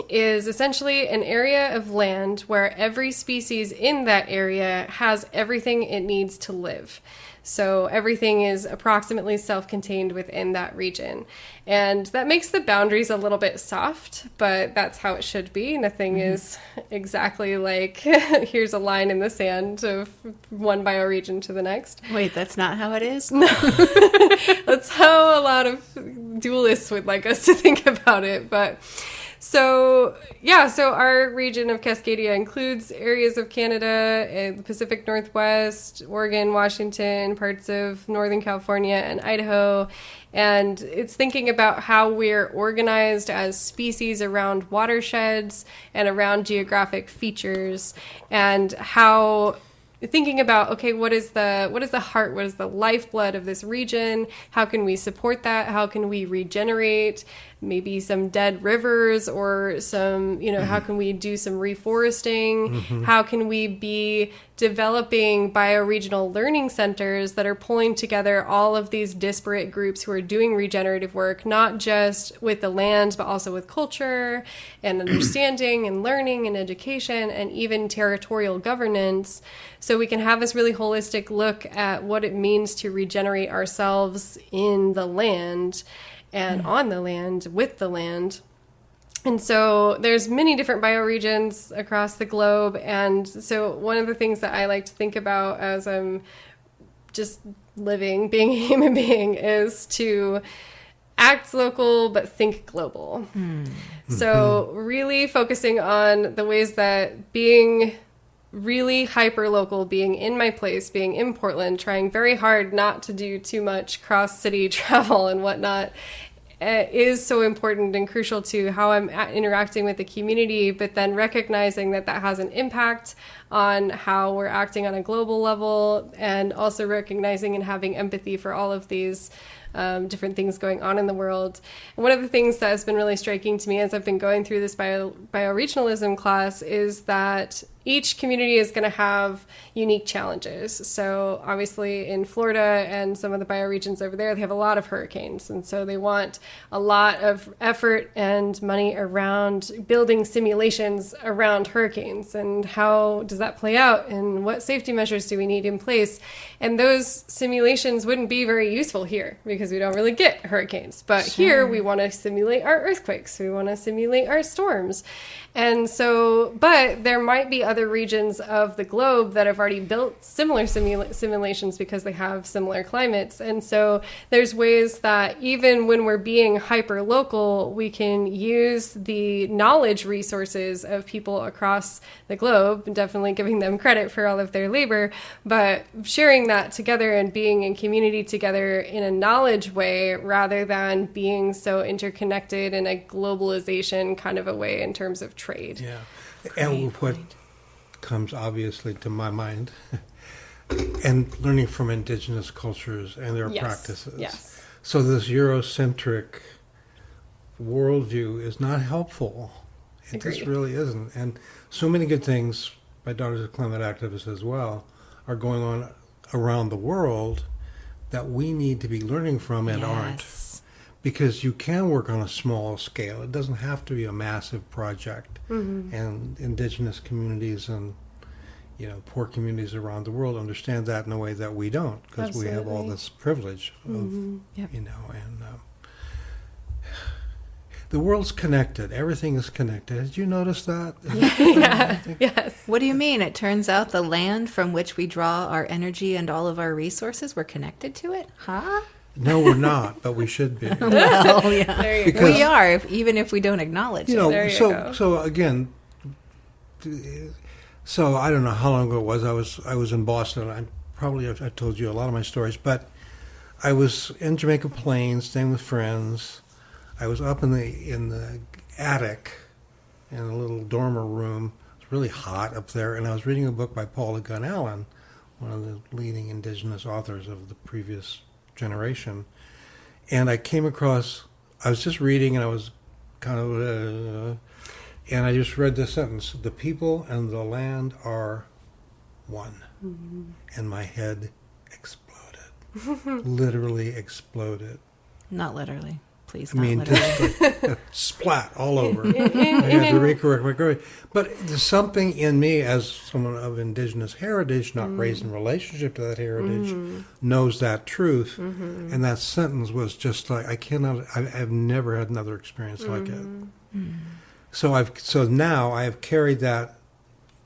is essentially an area of land where every species in that area has everything it needs to live. So everything is approximately self-contained within that region. And that makes the boundaries a little bit soft, but that's how it should be. Nothing is exactly like, here's a line in the sand of one bioregion to the next. Wait, that's not how it is? No. That's how a lot of dualists would like us to think about it. But so our region of Cascadia includes areas of Canada, the Pacific Northwest, Oregon, Washington, parts of Northern California, and Idaho. And it's thinking about how we're organized as species around watersheds and around geographic features, and how thinking about, okay, what is the heart, what is the lifeblood of this region? How can we support that? How can we regenerate? maybe some dead rivers or some, how can we do some reforesting? How can we be developing bioregional learning centers that are pulling together all of these disparate groups who are doing regenerative work, not just with the land, but also with culture and understanding and learning and education and even territorial governance. So we can have this really holistic look at what it means to regenerate ourselves in the land and on the land, with the land. And so there's many different bioregions across the globe. And so one of the things that I like to think about as I'm just living, being a human being, is to act local but think global. So really focusing on the ways that being really hyper local, being in my place, being in Portland, trying very hard not to do too much cross city travel and whatnot, is so important and crucial to how I'm interacting with the community, but then recognizing that that has an impact on how we're acting on a global level, and also recognizing and having empathy for all of these different things going on in the world. And one of the things that has been really striking to me as I've been going through this bioregionalism class is that each community is going to have unique challenges. So obviously in Florida and some of the bioregions over there, they have a lot of hurricanes. And so they want a lot of effort and money around building simulations around hurricanes. And how does that play out? And what safety measures do we need in place? And those simulations wouldn't be very useful here because we don't really get hurricanes. But here we want to simulate our earthquakes. We want to simulate our storms. And so, but there might be other regions of the globe that have already built similar simulations because they have similar climates. And so there's ways that even when we're being hyper local, we can use the knowledge resources of people across the globe, definitely giving them credit for all of their labor, but sharing that together and being in community together in a knowledge way rather than being so interconnected in a globalization kind of a way in terms of trade. Yeah. And what comes obviously to my mind and learning from indigenous cultures and their practices. Yes. So this Eurocentric worldview is not helpful. It just really isn't. And so many good things, my daughter's a climate activist as well, are going on around the world that we need to be learning from and aren't. Because you can work on a small scale. It doesn't have to be a massive project. And indigenous communities and poor communities around the world understand that in a way that we don't, because we have all this privilege of and the world's connected. Everything is connected. Did you notice that? Yes. What do you mean? It turns out the land from which we draw our energy and all of our resources, we're connected to it? Huh? No, we're not, but we should be. Well, yeah. There you Because, we are, even if we don't acknowledge it. There you go. So again, so I don't know how long ago it was. I was in Boston. I told you a lot of my stories, but I was in Jamaica Plain, staying with friends. I was up in the attic in a little dormer room. It was really hot up there, and I was reading a book by Paula Gunn Allen, one of the leading indigenous authors of the previous generation. And I came across, I was just reading, and I was kind of, and I just read this sentence: "The people and the land are one." And my head exploded. Literally exploded. Not literally. Please, I mean, not literally. just like splat all over. I had to recorrect my grammar. But there's something in me, as someone of indigenous heritage, not raised in relationship to that heritage, knows that truth. And that sentence was just like, I've never had another experience like it. So now I have carried that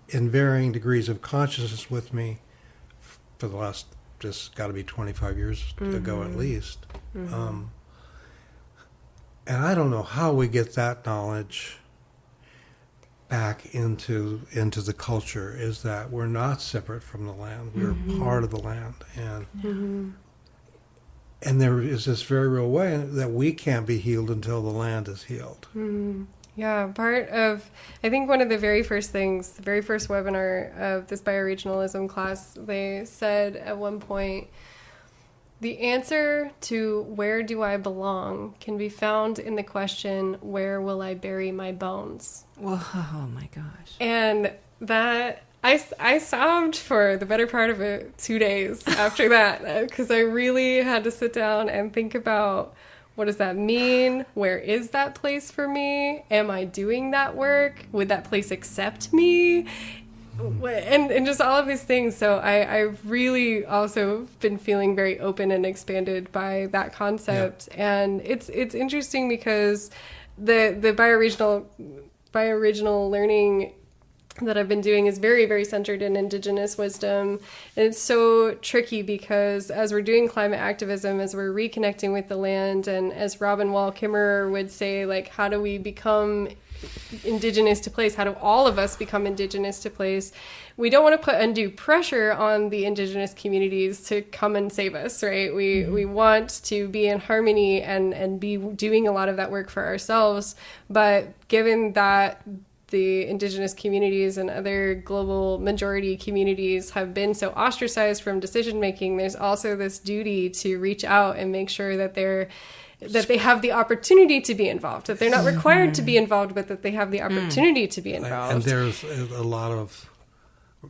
in varying degrees of consciousness with me for the last, just got to be 25 years ago at least. And I don't know how we get that knowledge back into the culture, is that we're not separate from the land. We're part of the land. And there is this very real way that we can't be healed until the land is healed. Yeah, part of, I think one of the very first things, the very first webinar of this bioregionalism class, they said at one point The answer to where do I belong can be found in the question, where will I bury my bones? Whoa, oh my gosh. And that, I sobbed for the better part of 2 days after that, because I really had to sit down and think about, what does that mean? Where is that place for me? Am I doing that work? Would that place accept me? And just all of these things. So I've really also been feeling very open and expanded by that concept. Yeah. And it's interesting because the bioregional learning that I've been doing is very, very centered in Indigenous wisdom. And it's so tricky because as we're doing climate activism, as we're reconnecting with the land, and as Robin Wall Kimmerer would say, like, how do we become Indigenous to place? How do all of us become Indigenous to place? We don't want to put undue pressure on the Indigenous communities to come and save us, right? We want to be in harmony and be doing a lot of that work for ourselves. But given that the Indigenous communities and other global majority communities have been so ostracized from decision making, there's also this duty to reach out and make sure that they have the opportunity to be involved, that they're not required to be involved, but that they have the opportunity to be involved. And there's a lot of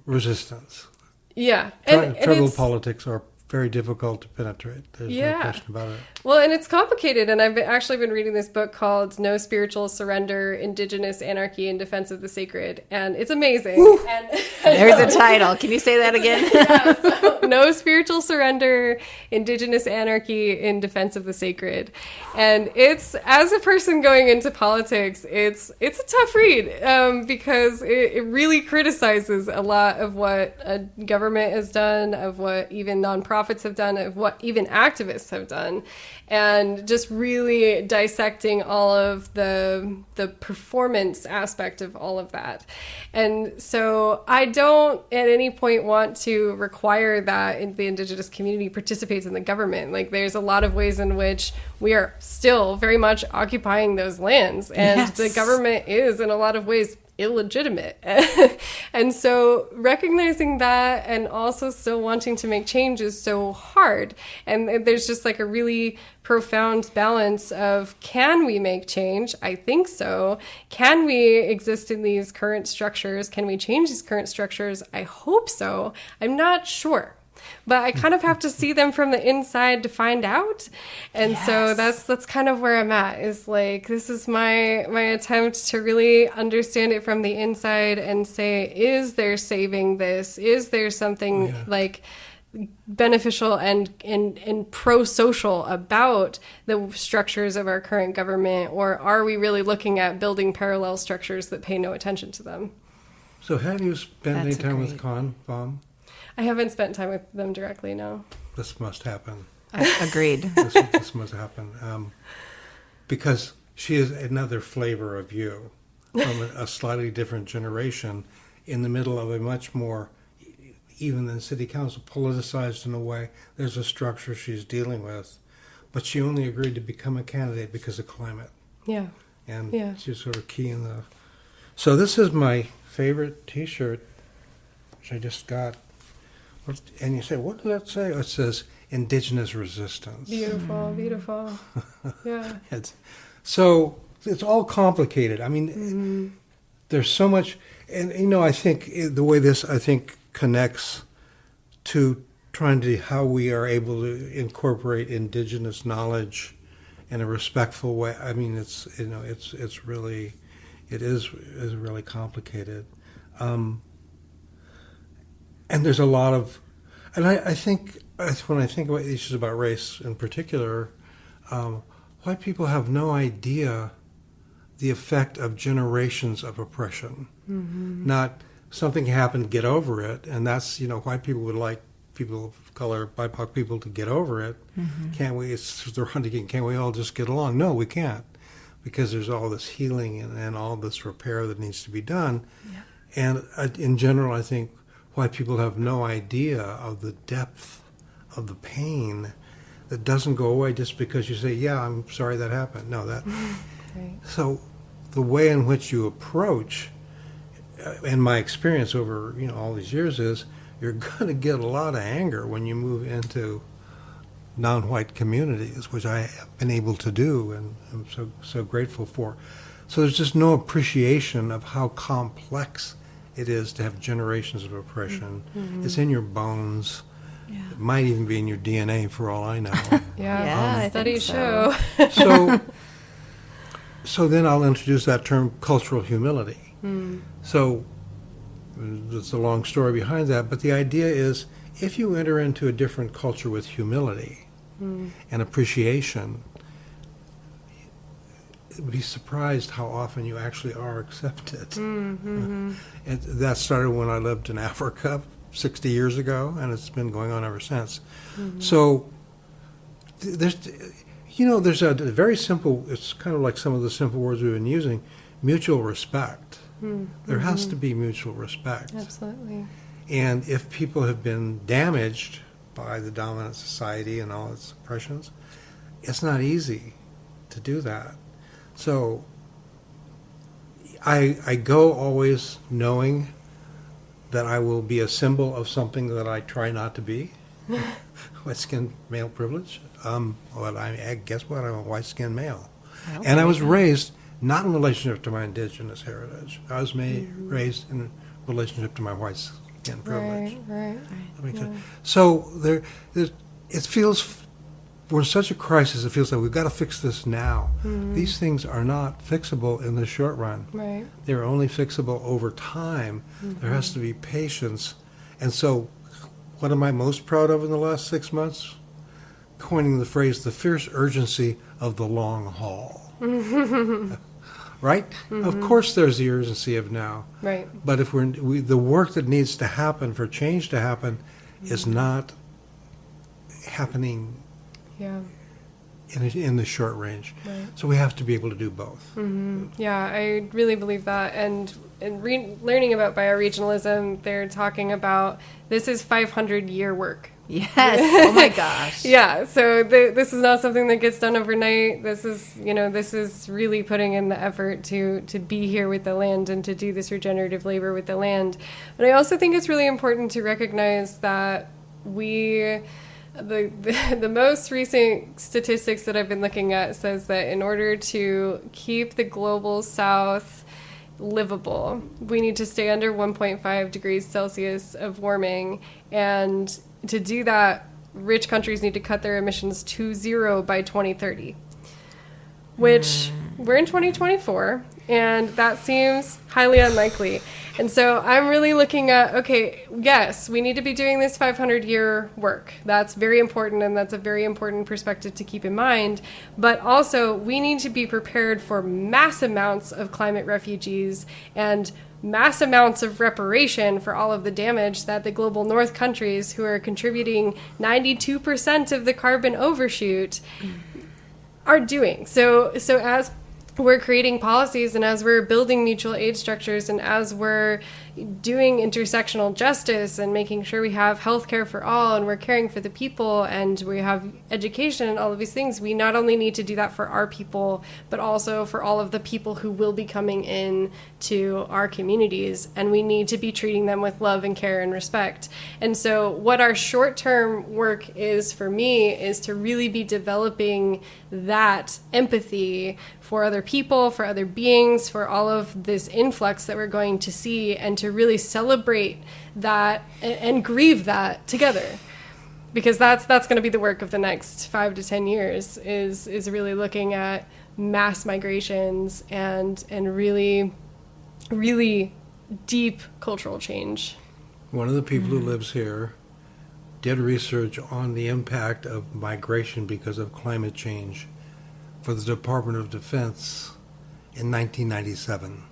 resistance. Yeah. Tribal politics are very difficult to penetrate. There's no question about it. Well, and it's complicated. And I've actually been reading this book called No Spiritual Surrender, Indigenous Anarchy in Defense of the Sacred. And it's amazing. And there's a title. Can you say that again? So, No Spiritual Surrender, Indigenous Anarchy in Defense of the Sacred. And it's, as a person going into politics, it's a tough read because it really criticizes a lot of what a government has done, of what even nonprofits have done, of what even activists have done, and just really dissecting all of the performance aspect of all of that. And so I don't at any point want to require that the Indigenous community participates in the government. Like, there's a lot of ways in which we are still very much occupying those lands, and the government is in a lot of ways illegitimate. And so recognizing that and also still wanting to make change is so hard. And there's just like a really profound balance of, can we make change? I think so. Can we exist in these current structures? Can we change these current structures? I hope so. I'm not sure. But I kind of have to see them from the inside to find out. And so that's kind of where I'm at, is like, this is my attempt to really understand it from the inside and say, is there saving this? Is there something like beneficial and pro-social about the structures of our current government? Or are we really looking at building parallel structures that pay no attention to them? So have you spent any time with Con Baum? I haven't spent time with them directly, no. This must happen. Agreed. This must happen. Because she is another flavor of you, from a slightly different generation, in the middle of a much more, even than city council, politicized in a way. There's a structure she's dealing with. But she only agreed to become a candidate because of climate. Yeah. And she's sort of key in the... So this is my favorite T-shirt, which I just got. And you say, what does that say? It says Indigenous Resistance. Beautiful, beautiful. Yeah. So it's all complicated. I mean, there's so much, and I think the way this, connects to trying to how we are able to incorporate Indigenous knowledge in a respectful way. I mean, it's really complicated. And there's a lot of, and I think when I think about issues about race in particular, white people have no idea the effect of generations of oppression. Mm-hmm. Not something happened, get over it, and that's, white people would like people of color, BIPOC people, to get over it. Mm-hmm. Can't we? It's the hunting. Can't we all just get along? No, we can't, because there's all this healing and all this repair that needs to be done. Yeah. And in general, I think white people have no idea of the depth of the pain that doesn't go away just because you say, yeah, I'm sorry that happened. No, that. Right. So the way in which you approach, and my experience over all these years is, you're going to get a lot of anger when you move into non-white communities, which I have been able to do, and I'm so grateful for. So there's just no appreciation of how complex it is to have generations of oppression. It's in your bones. Yeah. It might even be in your DNA, for all I know. Yeah, I think studies so. show. So then I'll introduce that term, cultural humility. So there's a long story behind that, but the idea is if you enter into a different culture with humility and appreciation, be surprised how often you actually are accepted. And that started when I lived in Africa 60 years ago, and it's been going on ever since. So there's a very simple, it's kind of like some of the simple words we've been using, mutual respect. There has to be mutual respect. Absolutely. And if people have been damaged by the dominant society and all its oppressions, it's not easy to do that. So I go always knowing that I will be a symbol of something that I try not to be. White-skinned male privilege. Guess what? I'm a white-skinned male. And I was raised not in relationship to my indigenous heritage. I was raised in relationship to my white-skin privilege. Right. So it feels, we're in such a crisis, it feels like we've got to fix this now. These things are not fixable in the short run. Right. They're only fixable over time. There has to be patience. And so what am I most proud of in the last 6 months? Coining the phrase, the fierce urgency of the long haul. Right? Of course there's the urgency of now. Right. But if the work that needs to happen for change to happen is not happening in the short range. Right. So we have to be able to do both. Yeah, I really believe that. And learning about bioregionalism, they're talking about this is 500-year work. Yes. Oh my gosh. Yeah. So this is not something that gets done overnight. This is really putting in the effort to be here with the land and to do this regenerative labor with the land. But I also think it's really important to recognize that the most recent statistics that I've been looking at says that in order to keep the global south livable, we need to stay under 1.5 degrees Celsius of warming. And to do that, rich countries need to cut their emissions to zero by 2030, which we're in 2024, and that seems highly unlikely. And so I'm really looking at, okay, yes, we need to be doing this 500-year work. That's very important, and that's a very important perspective to keep in mind. But also, we need to be prepared for mass amounts of climate refugees and mass amounts of reparation for all of the damage that the global north countries, who are contributing 92% of the carbon overshoot, are doing. So as we're creating policies and as we're building mutual aid structures and as we're doing intersectional justice and making sure we have healthcare for all and we're caring for the people and we have education and all of these things, we not only need to do that for our people, but also for all of the people who will be coming in to our communities, and we need to be treating them with love and care and respect. And so what our short-term work is for me is to really be developing that empathy for other people, for other beings, for all of this influx that we're going to see, and to really celebrate that and grieve that together. Because that's going to be the work of the next 5 to 10 years is really looking at mass migrations and really, really deep cultural change. One of the people who lives here did research on the impact of migration because of climate change for the Department of Defense in 1997.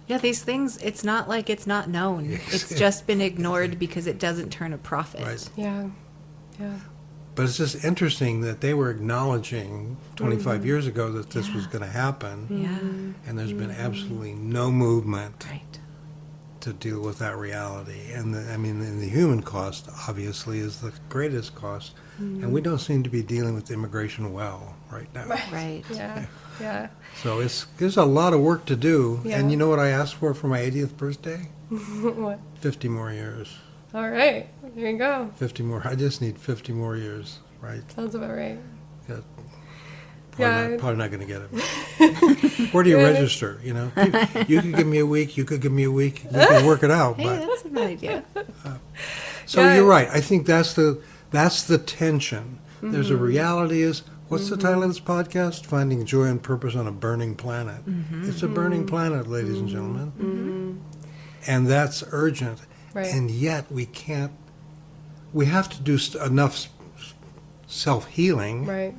Yeah, these things, it's not like it's not known. It's just been ignored because it doesn't turn a profit. Right. Yeah. But it's just interesting that they were acknowledging 25 years ago that this was going to happen. Yeah. And there's been absolutely no movement Right. to deal with that reality. And the human cost, obviously, is the greatest cost. And we don't seem to be dealing with immigration well right now. Right. Yeah. So there's a lot of work to do. Yeah. And you know what I asked for my 80th birthday? What? 50 more years. All right. There you go. 50 more. I just need 50 more years, right? Sounds about right. Got- Yeah. Probably not going to get it. Where do you register? You know, you could give me a week. You could give me a week. We can work it out. Hey, But that's a good idea. so Yeah. you're right. I think that's the tension. There's a reality. Is what's the title of this podcast? Finding joy and purpose on a burning planet. It's a burning planet, ladies and gentlemen, and that's urgent. Right. And yet we can't. We have to do enough self-healing. Right.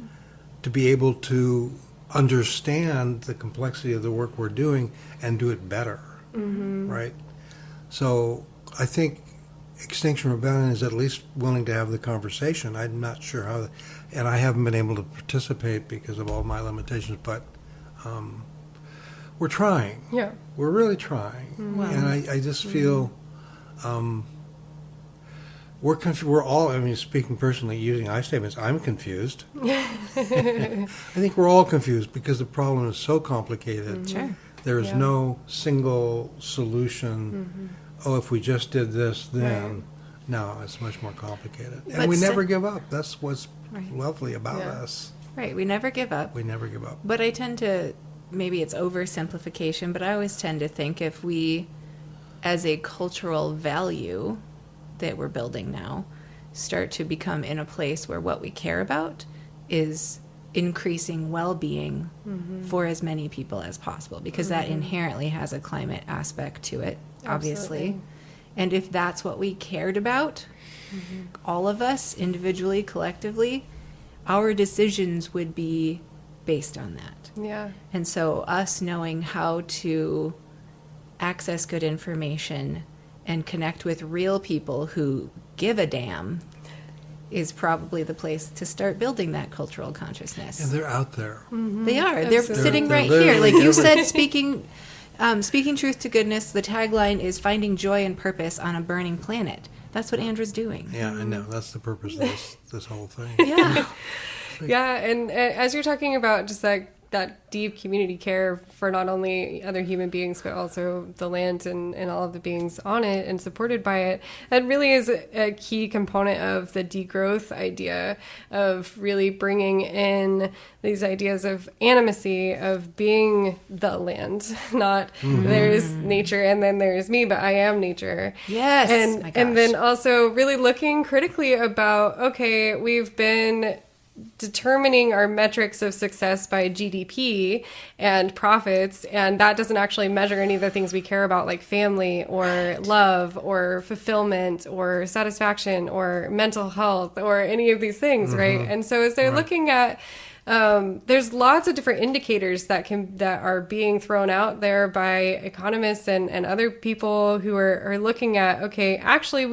To be able to understand the complexity of the work we're doing and do it better, right? So I think Extinction Rebellion is at least willing to have the conversation. I'm not sure how, and I haven't been able to participate because of all my limitations, but we're trying. Yeah. We're really trying. Wow. And I just feel we're all, I mean, speaking personally, using I statements, I'm confused. I think we're all confused because the problem is so complicated. Sure. There is Yeah. no single solution. Oh, if we just did this, then. Right. No, it's much more complicated. And But we si- never give up. That's what's Right. lovely about Yeah. us. Right. We never give up. We never give up. But I tend to, maybe it's oversimplification, but I always tend to think if we, as a cultural value that we're building now, start to become in a place where what we care about is increasing well-being for as many people as possible, because that inherently has a climate aspect to it, obviously. Absolutely. And if that's what we cared about, all of us, individually, collectively, our decisions would be based on that. Yeah. And so us knowing how to access good information and connect with real people who give a damn is probably the place to start building that cultural consciousness. And they're out there. They are. They're Absolutely. sitting They're right here. Like literally you said, every- speaking truth to goodness, the tagline is finding joy and purpose on a burning planet. That's what Andra's doing. Yeah, I know. That's the purpose of this whole thing. Yeah. Yeah, and as you're talking about just that deep community care for not only other human beings, but also the land and all of the beings on it and supported by it, that really is a key component of the degrowth idea of really bringing in these ideas of animacy, of being the land, not there's nature and then there's me, but I am nature. Yes. My gosh. And then also really looking critically about, okay, we've been determining our metrics of success by GDP and profits, and that doesn't actually measure any of the things we care about, like family or love or fulfillment or satisfaction or mental health or any of these things, right? And so as they're looking at there's lots of different indicators that are being thrown out there by economists and other people who are looking at, okay, actually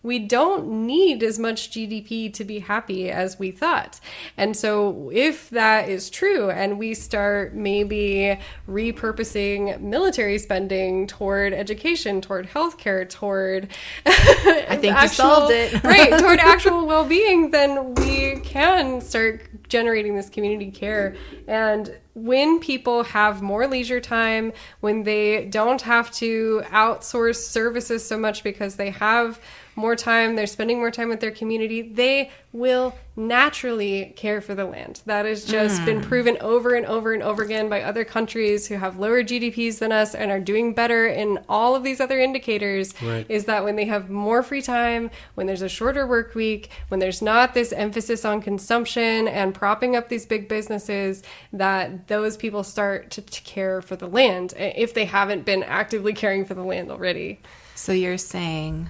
we don't need as much GDP to be happy as we thought. And so if that is true and we start maybe repurposing military spending toward education, toward healthcare, toward I think you solved it. right, toward actual well-being, then we can start generating this community care. And when people have more leisure time, when they don't have to outsource services so much because they have more time, they're spending more time with their community, they will naturally care for the land. That has just been proven over and over and over again by other countries who have lower GDPs than us and are doing better in all of these other indicators, Right. is that when they have more free time, when there's a shorter work week, when there's not this emphasis on consumption and propping up these big businesses, that those people start to care for the land if they haven't been actively caring for the land already. So you're saying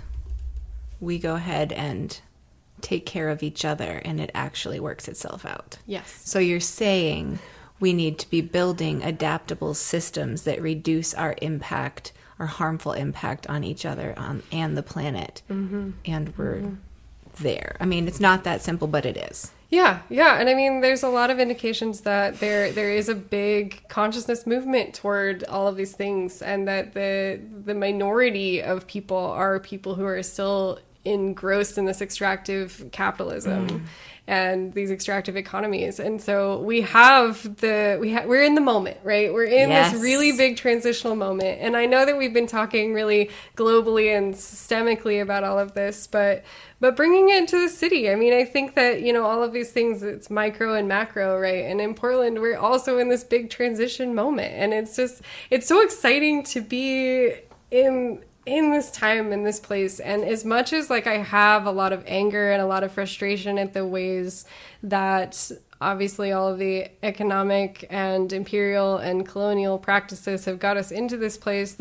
we go ahead and take care of each other and it actually works itself out. Yes. So you're saying we need to be building adaptable systems that reduce our impact, our harmful impact on each other and the planet. And we're there. I mean, it's not that simple, but it is. Yeah. And I mean, there's a lot of indications that there is a big consciousness movement toward all of these things, and that the minority of people are people who are still engrossed in this extractive capitalism and these extractive economies. And so we're in the moment, right? We're in Yes. this really big transitional moment. And I know that we've been talking really globally and systemically about all of this, but bringing it to the city, I mean, I think that, all of these things, it's micro and macro, right? And in Portland, we're also in this big transition moment. And it's so exciting to be in this time, in this place. And as much as I have a lot of anger and a lot of frustration at the ways that obviously all of the economic and imperial and colonial practices have got us into this place,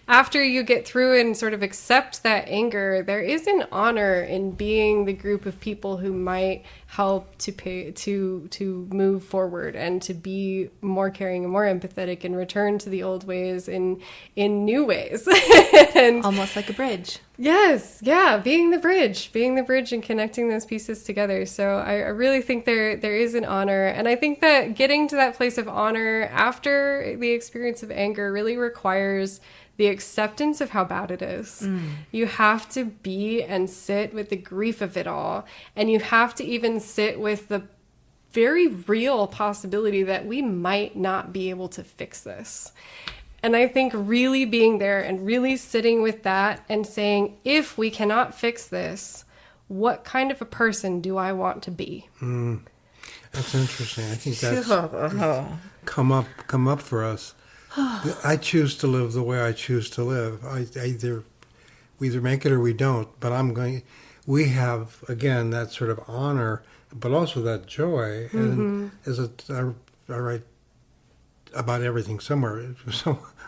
after you get through and sort of accept that anger, there is an honor in being the group of people who might help to move forward and to be more caring and more empathetic and return to the old ways in new ways. And Almost like a bridge. yes, yeah, being the bridge and connecting those pieces together. So I really think there is an honor. And I think that getting to that place of honor after the experience of anger really requires the acceptance of how bad it is. You have to be and sit with the grief of it all. And you have to even sit with the very real possibility that we might not be able to fix this. And I think really being there and really sitting with that and saying, if we cannot fix this, what kind of a person do I want to be? That's interesting. I think that's come up for us. I choose to live the way I choose to live. We either make it or we don't. But we have, again, that sort of honor, but also that joy. And I write about everything somewhere.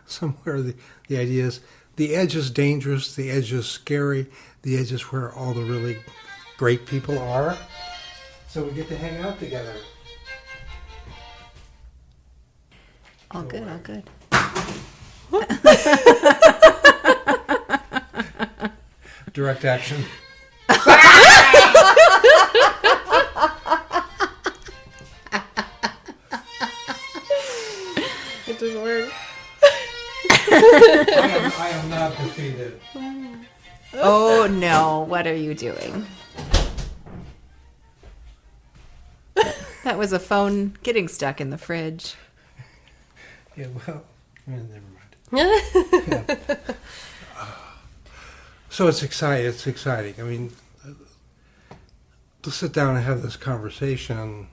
Somewhere the idea is the edge is dangerous, the edge is scary, the edge is where all the really great people are. So we get to hang out together. All good, all good. Direct action. It doesn't work. I am not defeated. Oh no, what are you doing? That was a phone getting stuck in the fridge. Yeah, well, never mind. Yeah. So it's exciting. It's exciting. I mean, to sit down and have this conversation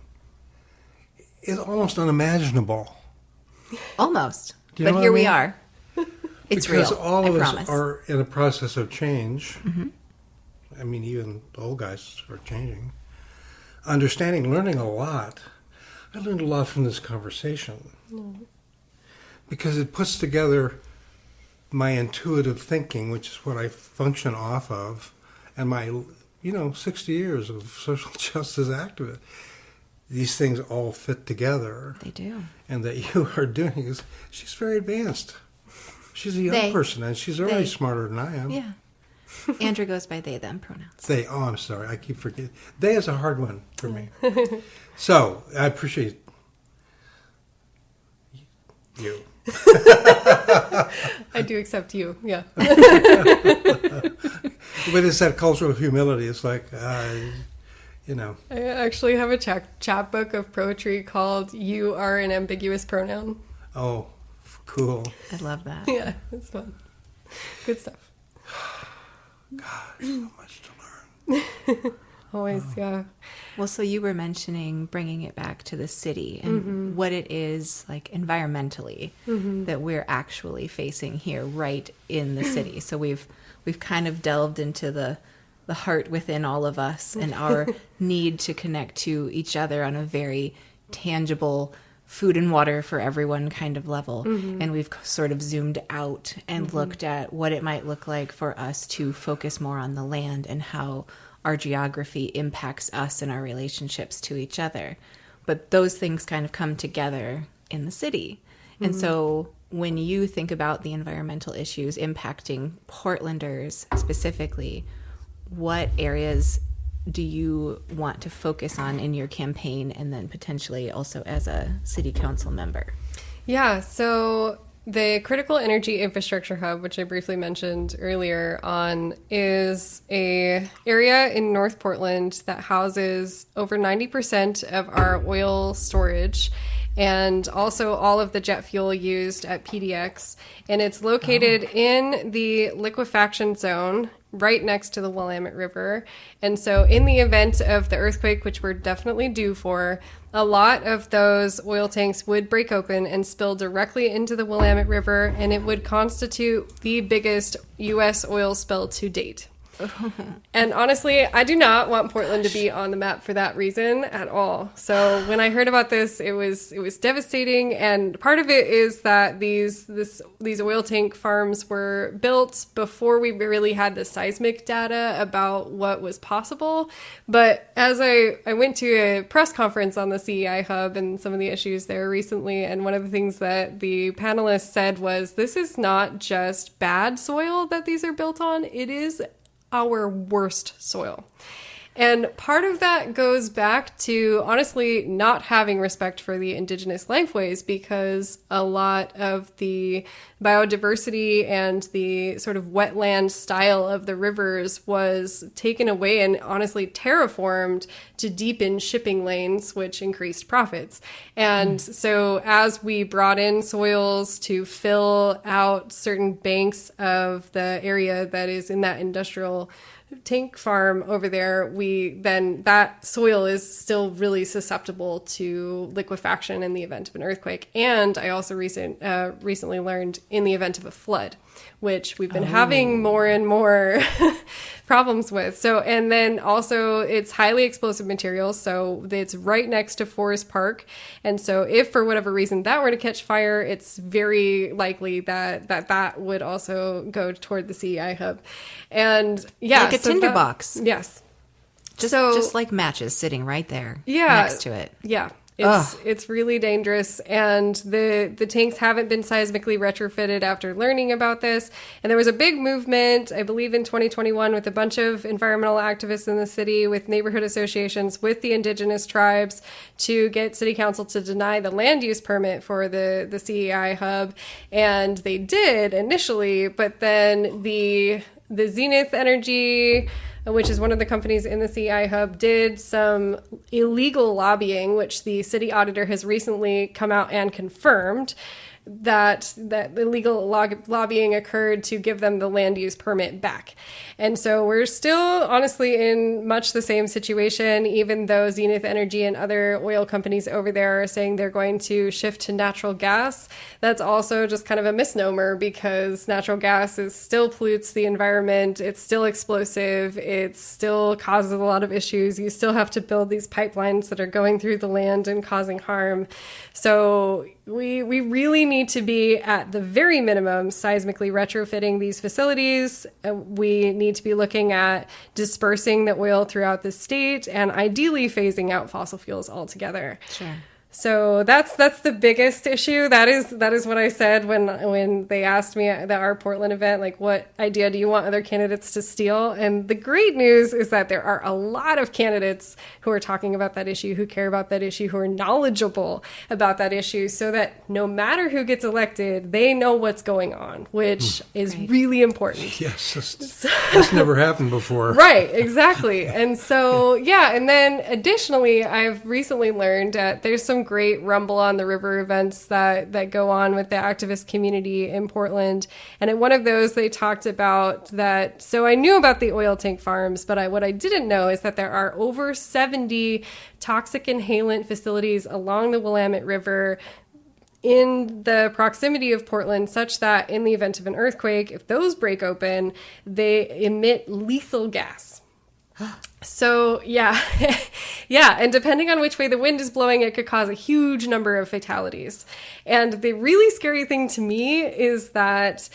is almost unimaginable. Almost. Do you know But what here I we mean? are. It's because real. all I of us promise. are in a process of change. I mean, even the old guys are changing. Understanding, learning a lot. I learned a lot from this conversation. Because it puts together my intuitive thinking, which is what I function off of, and my, 60 years of social justice activist. These things all fit together. They do. And that you are doing is, she's very advanced. She's a young person, and she's already smarter than I am. Yeah. Andrew goes by they, them pronouns. They, I'm sorry, I keep forgetting. They is a hard one for me. So, I appreciate you. I do accept you, yeah. But it's that cultural humility. It's like, I actually have a chapbook of poetry called "You Are an Ambiguous Pronoun." Oh, cool. I love that. Yeah, it's fun. Good stuff. God, so much to learn. Always, yeah. Well, so you were mentioning bringing it back to the city and what it is like environmentally that we're actually facing here right in the city. So we've kind of delved into the heart within all of us and our need to connect to each other on a very tangible food and water for everyone kind of level. And we've sort of zoomed out and looked at what it might look like for us to focus more on the land and how our geography impacts us and our relationships to each other. But those things kind of come together in the city. And so when you think about the environmental issues impacting Portlanders specifically, what areas do you want to focus on in your campaign and then potentially also as a city council member? Yeah, so The Critical Energy Infrastructure Hub, which I briefly mentioned earlier on, is a area in North Portland that houses over 90% of our oil storage and also all of the jet fuel used at PDX. And it's located in the liquefaction zone right next to the Willamette River. And so in the event of the earthquake, which we're definitely due for, a lot of those oil tanks would break open and spill directly into the Willamette River, and it would constitute the biggest U.S. oil spill to date. And honestly, I do not want Portland to be on the map for that reason at all. So when I heard about this, it was devastating. And part of it is that these oil tank farms were built before we really had the seismic data about what was possible. But as I went to a press conference on the CEI Hub and some of the issues there recently, and one of the things that the panelists said was, this is not just bad soil that these are built on, it is our worst soil. And part of that goes back to, honestly, not having respect for the indigenous lifeways, because a lot of the biodiversity and the sort of wetland style of the rivers was taken away and honestly terraformed to deepen shipping lanes, which increased profits. And so as we brought in soils to fill out certain banks of the area that is in that industrial tank farm over there, that soil is still really susceptible to liquefaction in the event of an earthquake. And I also recently learned in the event of a flood, which we've been having more and more problems with. So, and then also it's highly explosive materials. So it's right next to Forest Park. And so if for whatever reason that were to catch fire, it's very likely that would also go toward the CEI Hub. And yeah. Like a tinderbox. Yes. Just like matches sitting right there next to it. Yeah. It's really dangerous, and the tanks haven't been seismically retrofitted after learning about this. And there was a big movement, I believe in 2021, with a bunch of environmental activists in the city, with neighborhood associations, with the indigenous tribes, to get city council to deny the land use permit for the CEI Hub. And they did initially, but then the Zenith Energy, which is one of the companies in the CEI Hub, did some illegal lobbying, which the city auditor has recently come out and confirmed that illegal lobbying occurred to give them the land use permit back. And so we're still honestly in much the same situation, even though Zenith Energy and other oil companies over there are saying they're going to shift to natural gas. That's also just kind of a misnomer, because natural gas still pollutes the environment. It's still explosive. It still causes a lot of issues. You still have to build these pipelines that are going through the land and causing harm. So we really need to be, at the very minimum, seismically retrofitting these facilities. We need to be looking at dispersing the oil throughout the state, and ideally phasing out fossil fuels altogether. Sure. So that's the biggest issue. That is what I said when they asked me at our Portland event, like, what idea do you want other candidates to steal? And the great news is that there are a lot of candidates who are talking about that issue, who care about that issue, who are knowledgeable about that issue, so that no matter who gets elected, they know what's going on, which is really important. Yes, that's never happened before. Right, exactly. And so, yeah, and then additionally, I've recently learned that there's some great Rumble on the River events that go on with the activist community in Portland. And at one of those, they talked about that. So I knew about the oil tank farms, but what I didn't know is that there are over 70 toxic inhalant facilities along the Willamette River in the proximity of Portland, such that in the event of an earthquake, if those break open, they emit lethal gas. So, yeah. Yeah. And depending on which way the wind is blowing, it could cause a huge number of fatalities. And the really scary thing to me is that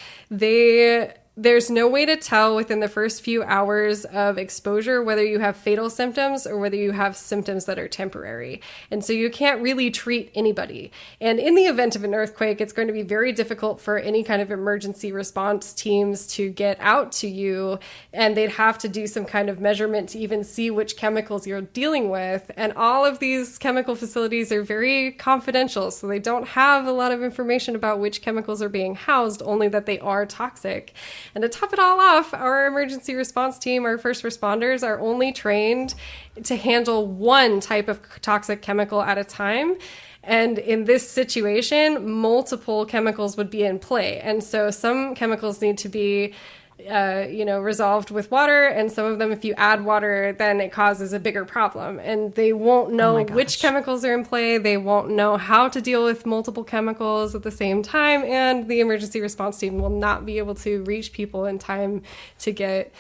there's no way to tell within the first few hours of exposure whether you have fatal symptoms or whether you have symptoms that are temporary. And so you can't really treat anybody. And in the event of an earthquake, it's going to be very difficult for any kind of emergency response teams to get out to you. And they'd have to do some kind of measurement to even see which chemicals you're dealing with. And all of these chemical facilities are very confidential. So they don't have a lot of information about which chemicals are being housed, only that they are toxic. And to top it all off, our emergency response team, our first responders, are only trained to handle one type of toxic chemical at a time. And in this situation, multiple chemicals would be in play. And so some chemicals need to be resolved with water, and some of them, if you add water, then it causes a bigger problem. And they won't know which chemicals are in play. They won't know how to deal with multiple chemicals at the same time, and the emergency response team will not be able to reach people in time to get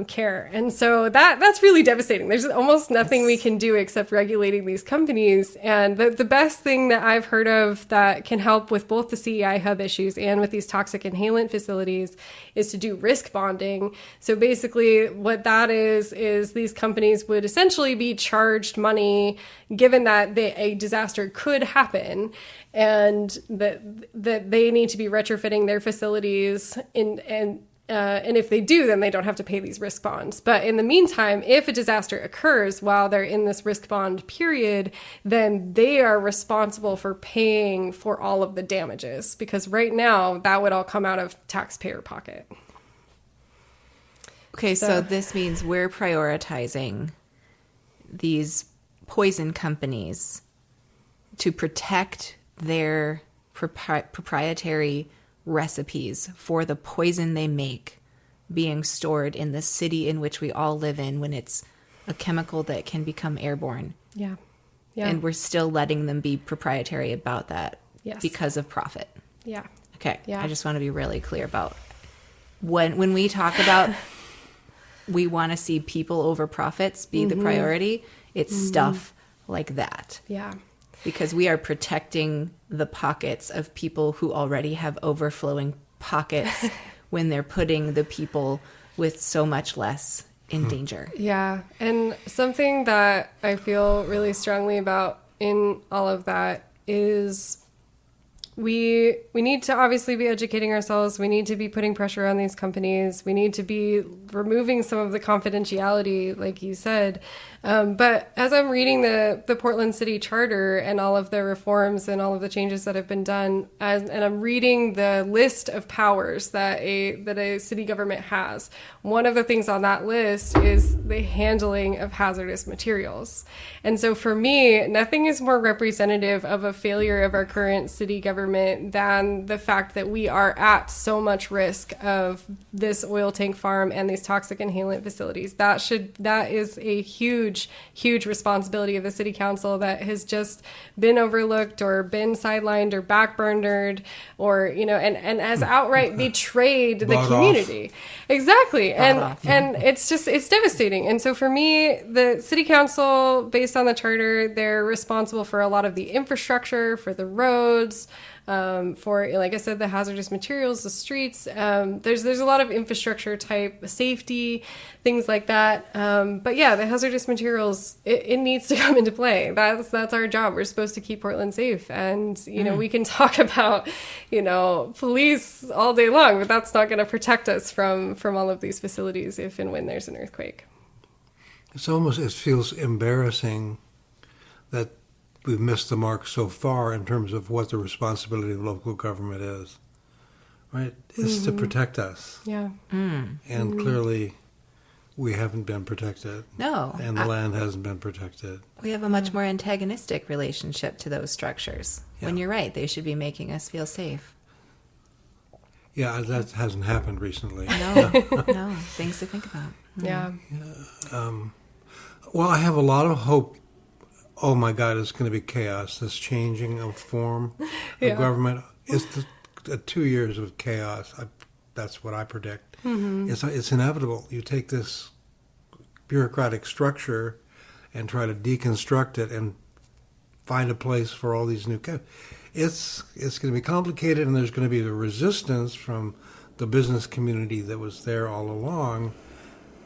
care. And so that's really devastating. There's almost nothing we can do except regulating these companies. And the best thing that I've heard of that can help with both the CEI hub issues and with these toxic inhalant facilities is to do risk bonding. So basically what that is these companies would essentially be charged money given that a disaster could happen, and that they need to be retrofitting their facilities and if they do, then they don't have to pay these risk bonds. But in the meantime, if a disaster occurs while they're in this risk bond period, then they are responsible for paying for all of the damages, because right now that would all come out of taxpayer pocket. Okay, so this means we're prioritizing these poison companies to protect their proprietary recipes for the poison they make being stored in the city in which we all live in, when it's a chemical that can become airborne. Yeah. And we're still letting them be proprietary about that because of profit. Yeah. Okay. Yeah. I just want to be really clear about when we talk about we want to see people over profits be the priority, it's stuff like that. Yeah. Because we are protecting the pockets of people who already have overflowing pockets when they're putting the people with so much less in danger. Yeah. And something that I feel really strongly about in all of that is we need to obviously be educating ourselves. We need to be putting pressure on these companies. We need to be removing some of the confidentiality, like you said. But as I'm reading the Portland City Charter and all of the reforms and all of the changes that have been done, and I'm reading the list of powers that a city government has, one of the things on that list is the handling of hazardous materials. And so for me, nothing is more representative of a failure of our current city government than the fact that we are at so much risk of this oil tank farm and these toxic inhalant facilities. That is a huge responsibility of the city council that has just been overlooked or been sidelined or backburnered, or and has outright betrayed the community. Exactly. And it's devastating. And so for me, the city council, based on the charter, they're responsible for a lot of the infrastructure, for the roads, for, like I said, the hazardous materials, the streets. There's a lot of infrastructure type safety, things like that. But yeah, the hazardous materials, it needs to come into play. That's our job. We're supposed to keep Portland safe. And, we can talk about, police all day long, but that's not going to protect us from all of these facilities if and when there's an earthquake. It feels embarrassing that we've missed the mark so far in terms of what the responsibility of local government is, right? It's to protect us. Yeah. And clearly we haven't been protected. No. And the land hasn't been protected. We have a much more antagonistic relationship to those structures. Yeah. When you're right, they should be making us feel safe. Yeah, that hasn't happened recently. No. Things to think about. Yeah. Well, I have a lot of hope. Oh my God, it's going to be chaos. This changing of form of government. It's 2 years of chaos. That's what I predict. It's inevitable. You take this bureaucratic structure and try to deconstruct it and find a place for all these new. It's going to be complicated, and there's going to be the resistance from the business community that was there all along.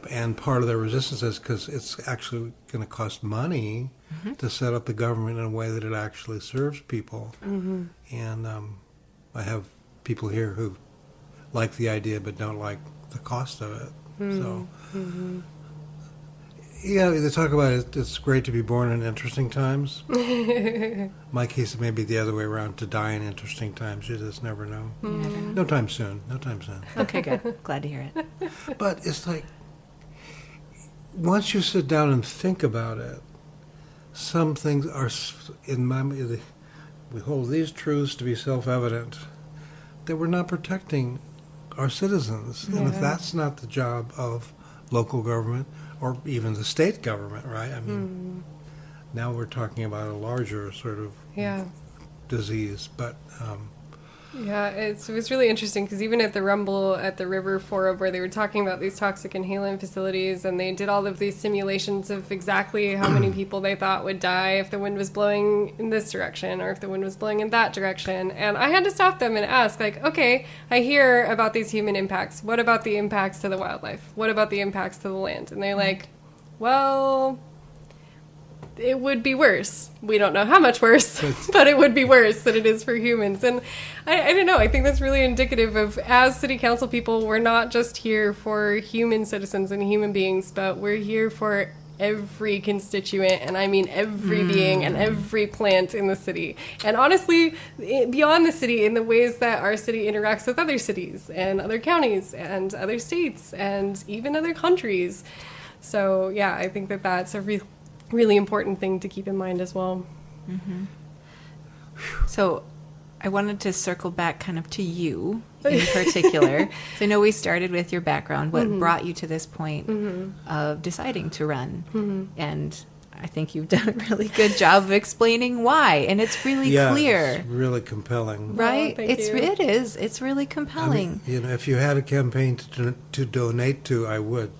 And part of their resistance is because it's actually going to cost money to set up the government in a way that it actually serves people. And I have people here who like the idea but don't like the cost of it. So, yeah, they talk about it. It's great to be born in interesting times. My case, it may be the other way around, to die in interesting times. You just never know. No time soon. No time soon. Okay, good. Glad to hear it. But it's like, once you sit down and think about it, some things are, in my mind, we hold these truths to be self-evident, that we're not protecting our citizens. And if that's not the job of local government, or even the state government, right? I mean, now we're talking about a larger sort of disease, but... Yeah, it was really interesting because even at the Rumble at the River Forum where they were talking about these toxic inhalant facilities, and they did all of these simulations of exactly how many people they thought would die if the wind was blowing in this direction or if the wind was blowing in that direction. And I had to stop them and ask, like, okay, I hear about these human impacts. What about the impacts to the wildlife? What about the impacts to the land? And they're like, well... it would be worse. We don't know how much worse, but it would be worse than it is for humans. And I don't know, I think that's really indicative of, as city council people, we're not just here for human citizens and human beings, but we're here for every constituent, and I mean every being and every plant in the city. And honestly, beyond the city, in the ways that our city interacts with other cities and other counties and other states and even other countries. So yeah, I think that that's a really important thing to keep in mind as well. So I wanted to circle back kind of to you in particular. So I know we started with your background, what brought you to this point of deciding to run. And I think you've done a really good job of explaining why. And it's really clear. It's really compelling. Right? Oh, thank you. It is. It's really compelling. I mean, if you had a campaign to donate to, I would.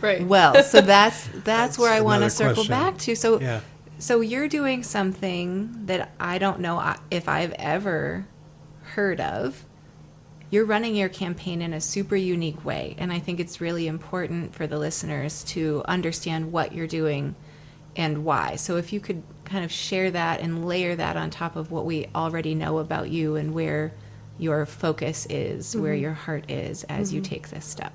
Right. Well, so that's where I want to another circle question. back to. So you're doing something that I don't know if I've ever heard of. You're running your campaign in a super unique way, and I think it's really important for the listeners to understand what you're doing and why. So if you could kind of share that and layer that on top of what we already know about you and where your focus is, where your heart is as you take this step.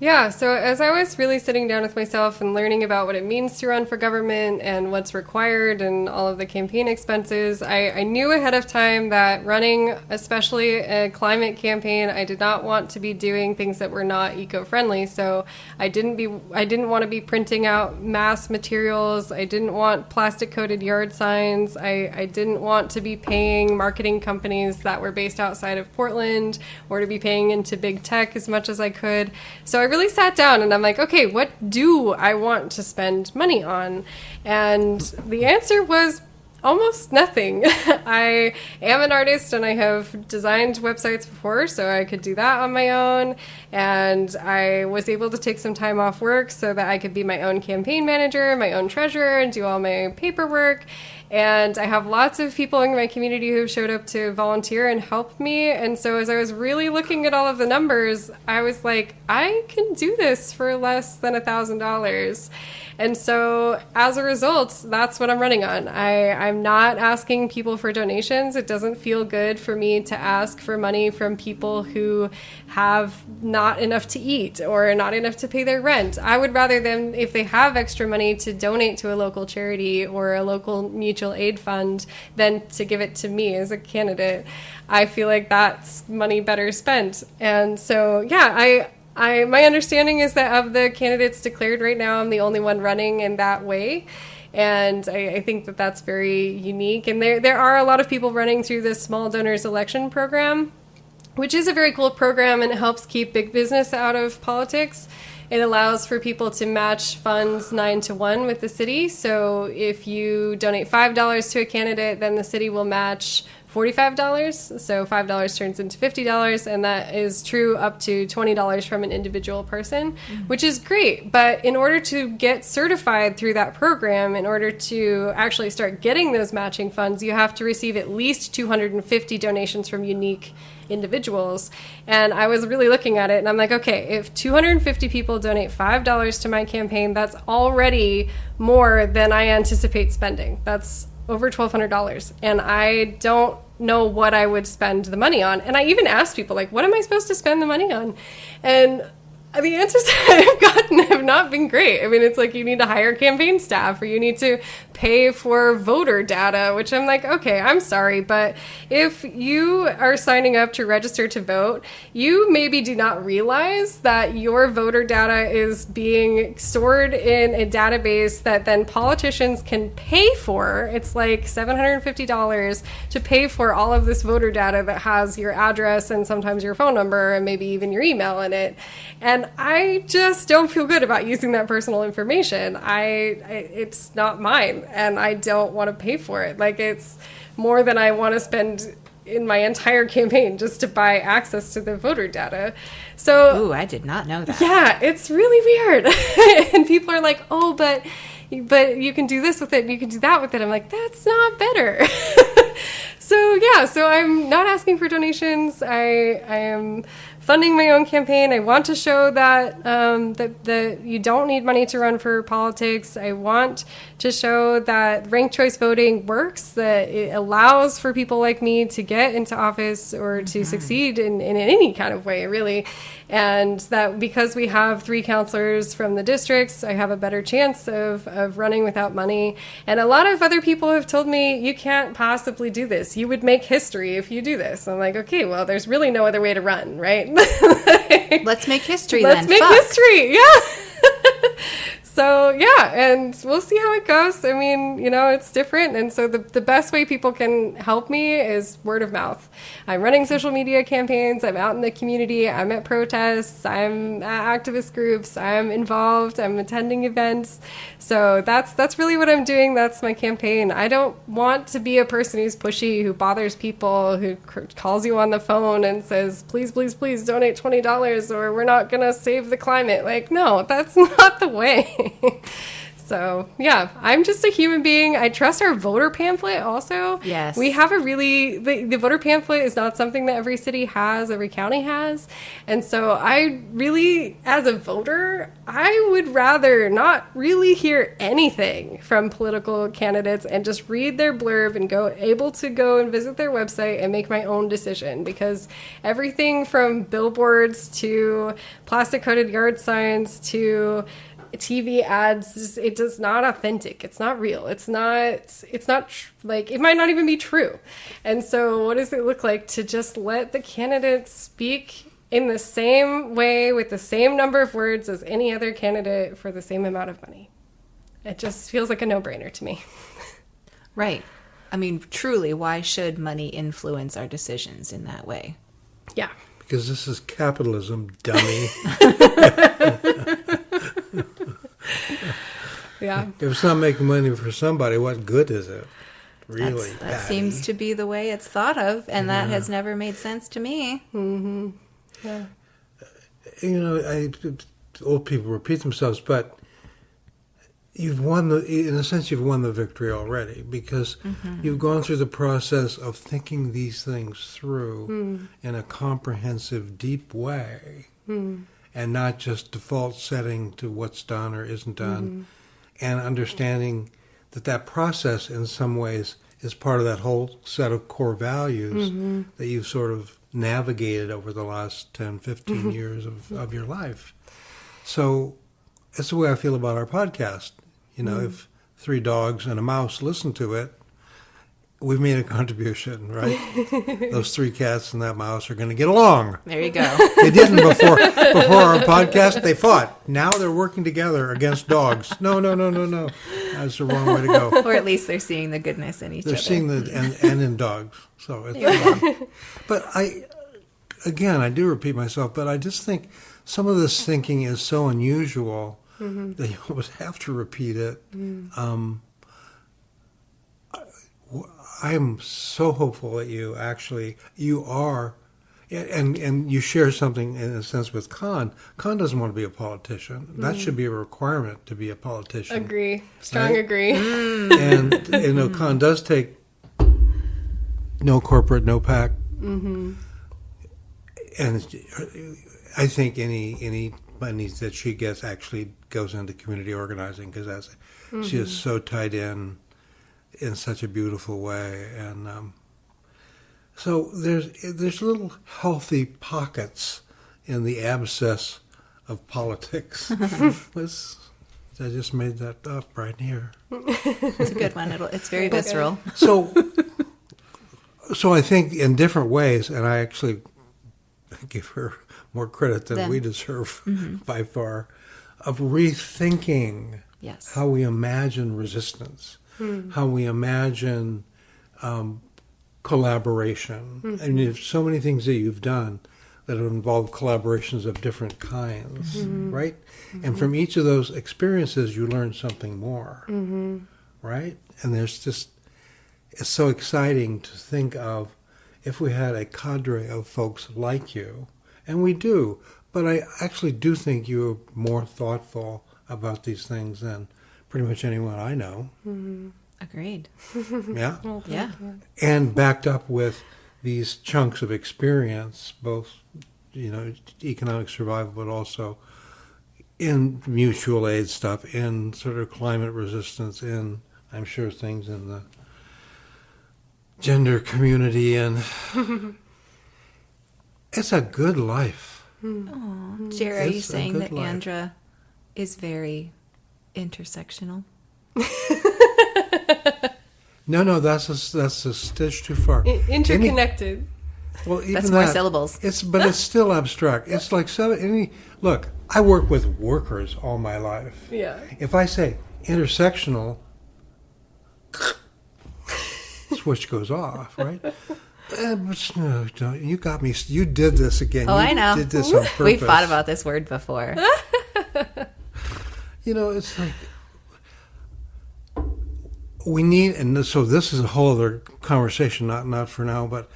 Yeah, so as I was really sitting down with myself and learning about what it means to run for government and what's required and all of the campaign expenses, I knew ahead of time that running, especially a climate campaign, I did not want to be doing things that were not eco-friendly. So I didn't want to be printing out mass materials. I didn't want plastic-coated yard signs. I didn't want to be paying marketing companies that were based outside of Portland or to be paying into big tech as much as I could. So I really sat down and I'm like, okay, what do I want to spend money on? And the answer was almost nothing. I am an artist and I have designed websites before, so I could do that on my own. And I was able to take some time off work so that I could be my own campaign manager, my own treasurer, and do all my paperwork. And I have lots of people in my community who showed up to volunteer and help me. And so as I was really looking at all of the numbers, I was like, I can do this for less than $1,000. And so as a result, that's what I'm running on. I'm not asking people for donations. It doesn't feel good for me to ask for money from people who have not enough to eat or not enough to pay their rent. I would rather them, if they have extra money, to donate to a local charity or a local mutual aid fund than to give it to me as a candidate. I feel like that's money better spent. And so, yeah, my understanding is that of the candidates declared right now, I'm the only one running in that way. And I think that that's very unique. And there are a lot of people running through this small donors election program, which is a very cool program, and it helps keep big business out of politics. It allows for people to match funds 9-to-1 with the city. So if you donate $5 to a candidate, then the city will match $45. So $5 turns into $50, and that is true up to $20 from an individual person, which is great. But in order to get certified through that program, in order to actually start getting those matching funds, you have to receive at least 250 donations from unique individuals. And I was really looking at it, and I'm like, okay, if 250 people donate $5 to my campaign, that's already more than I anticipate spending. That's over $1,200. And I don't know what I would spend the money on. And I even asked people, like, what am I supposed to spend the money on? And the answers I've gotten have not been great. I mean, it's like you need to hire campaign staff, or you need to pay for voter data, which I'm like, okay, I'm sorry, but if you are signing up to register to vote, you maybe do not realize that your voter data is being stored in a database that then politicians can pay for. It's like $750 to pay for all of this voter data that has your address and sometimes your phone number and maybe even your email in it. And I just don't feel good about using that personal information. It's not mine, and I don't want to pay for it. Like, it's more than I want to spend in my entire campaign just to buy access to the voter data. So, ooh, I did not know that. Yeah, it's really weird. And people are like, oh, but you can do this with it, and you can do that with it. I'm like, that's not better. So I'm not asking for donations. I am funding my own campaign. I want to show that that you don't need money to run for politics. I want to show that ranked choice voting works, that it allows for people like me to get into office or to succeed in any kind of way, really. And that because we have 3 counselors from the districts, I have a better chance of running without money. And a lot of other people have told me, you can't possibly do this. You would make history if you do this. I'm like, okay, well, there's really no other way to run, right? Let's make history Let's then. make history, yeah. So, yeah, and we'll see how it goes. I mean, it's different. And so the best way people can help me is word of mouth. I'm running social media campaigns. I'm out in the community. I'm at protests. I'm at activist groups. I'm involved. I'm attending events. So that's really what I'm doing. That's my campaign. I don't want to be a person who's pushy, who bothers people, who calls you on the phone and says, please, please, please donate $20 or we're not going to save the climate. Like, no, that's not the way. So, yeah, I'm just a human being. I trust our voter pamphlet also. Yes. We have the voter pamphlet is not something that every city has, every county has. And so I really, as a voter, I would rather not really hear anything from political candidates and just read their blurb and able to go and visit their website and make my own decision, because everything from billboards to plastic-coated yard signs to TV ads, it is not authentic. It's not real. It's not like, it might not even be true. And so what does it look like to just let the candidates speak in the same way with the same number of words as any other candidate for the same amount of money? It just feels like a no-brainer to me. Right. I mean, truly, why should money influence our decisions in that way? Yeah. Because this is capitalism, dummy. Yeah. If it's not making money for somebody, what good is it? Really? That seems to be the way it's thought of, and that has never made sense to me. Mm-hmm. Yeah. Old people repeat themselves, but you've won in a sense, you've won the victory already, because you've gone through the process of thinking these things through in a comprehensive, deep way, and not just default setting to what's done or isn't done, and understanding that process in some ways is part of that whole set of core values that you've sort of navigated over the last 10, 15 years of your life. So that's the way I feel about our podcast. If 3 dogs and a mouse listen to it, we've made a contribution, right? Those 3 cats and that mouse are going to get along. There you go. They didn't before our podcast. They fought. Now they're working together against dogs. No. That's the wrong way to go. Or at least they're seeing the goodness in each other. They're seeing and in dogs. So it's But I do repeat myself, but I just think some of this thinking is so unusual that you almost have to repeat it. I'm so hopeful that you are, and you share something in a sense with Khan. Khan doesn't want to be a politician. That should be a requirement to be a politician. Agree. Strong right? agree. And Khan does take no corporate, no PAC. And I think any money that she gets actually goes into community organizing, because she is so tied in such a beautiful way. And so there's little healthy pockets in the abscess of politics. I just made that up right here. It's a good one. It's very visceral. So I think in different ways, and I actually give her more credit than we deserve by far, of rethinking how we imagine resistance, how we imagine collaboration. I mean, there's so many things that you've done that have involved collaborations of different kinds, right? And from each of those experiences, you learn something more, right? And it's so exciting to think of if we had a cadre of folks like you, and we do, but I actually do think you're more thoughtful about these things than pretty much anyone I know. Agreed. Yeah? Well, Yeah. And backed up with these chunks of experience, both, economic survival, but also in mutual aid stuff, in sort of climate resistance, in, I'm sure, things in the gender community, and it's a good life. Oh, Jerry, are you It's a saying good that life. Andra is very intersectional? No, that's a stitch too far. Interconnected. Well, even That's more syllables. But it's still abstract. It's like look. I work with workers all my life. Yeah. If I say intersectional, switch goes off, right? But no, you got me. You did this again. Oh, You I know. Did this on purpose. We've fought about this word before. It's like we need, and so this is a whole other conversation, not for now, but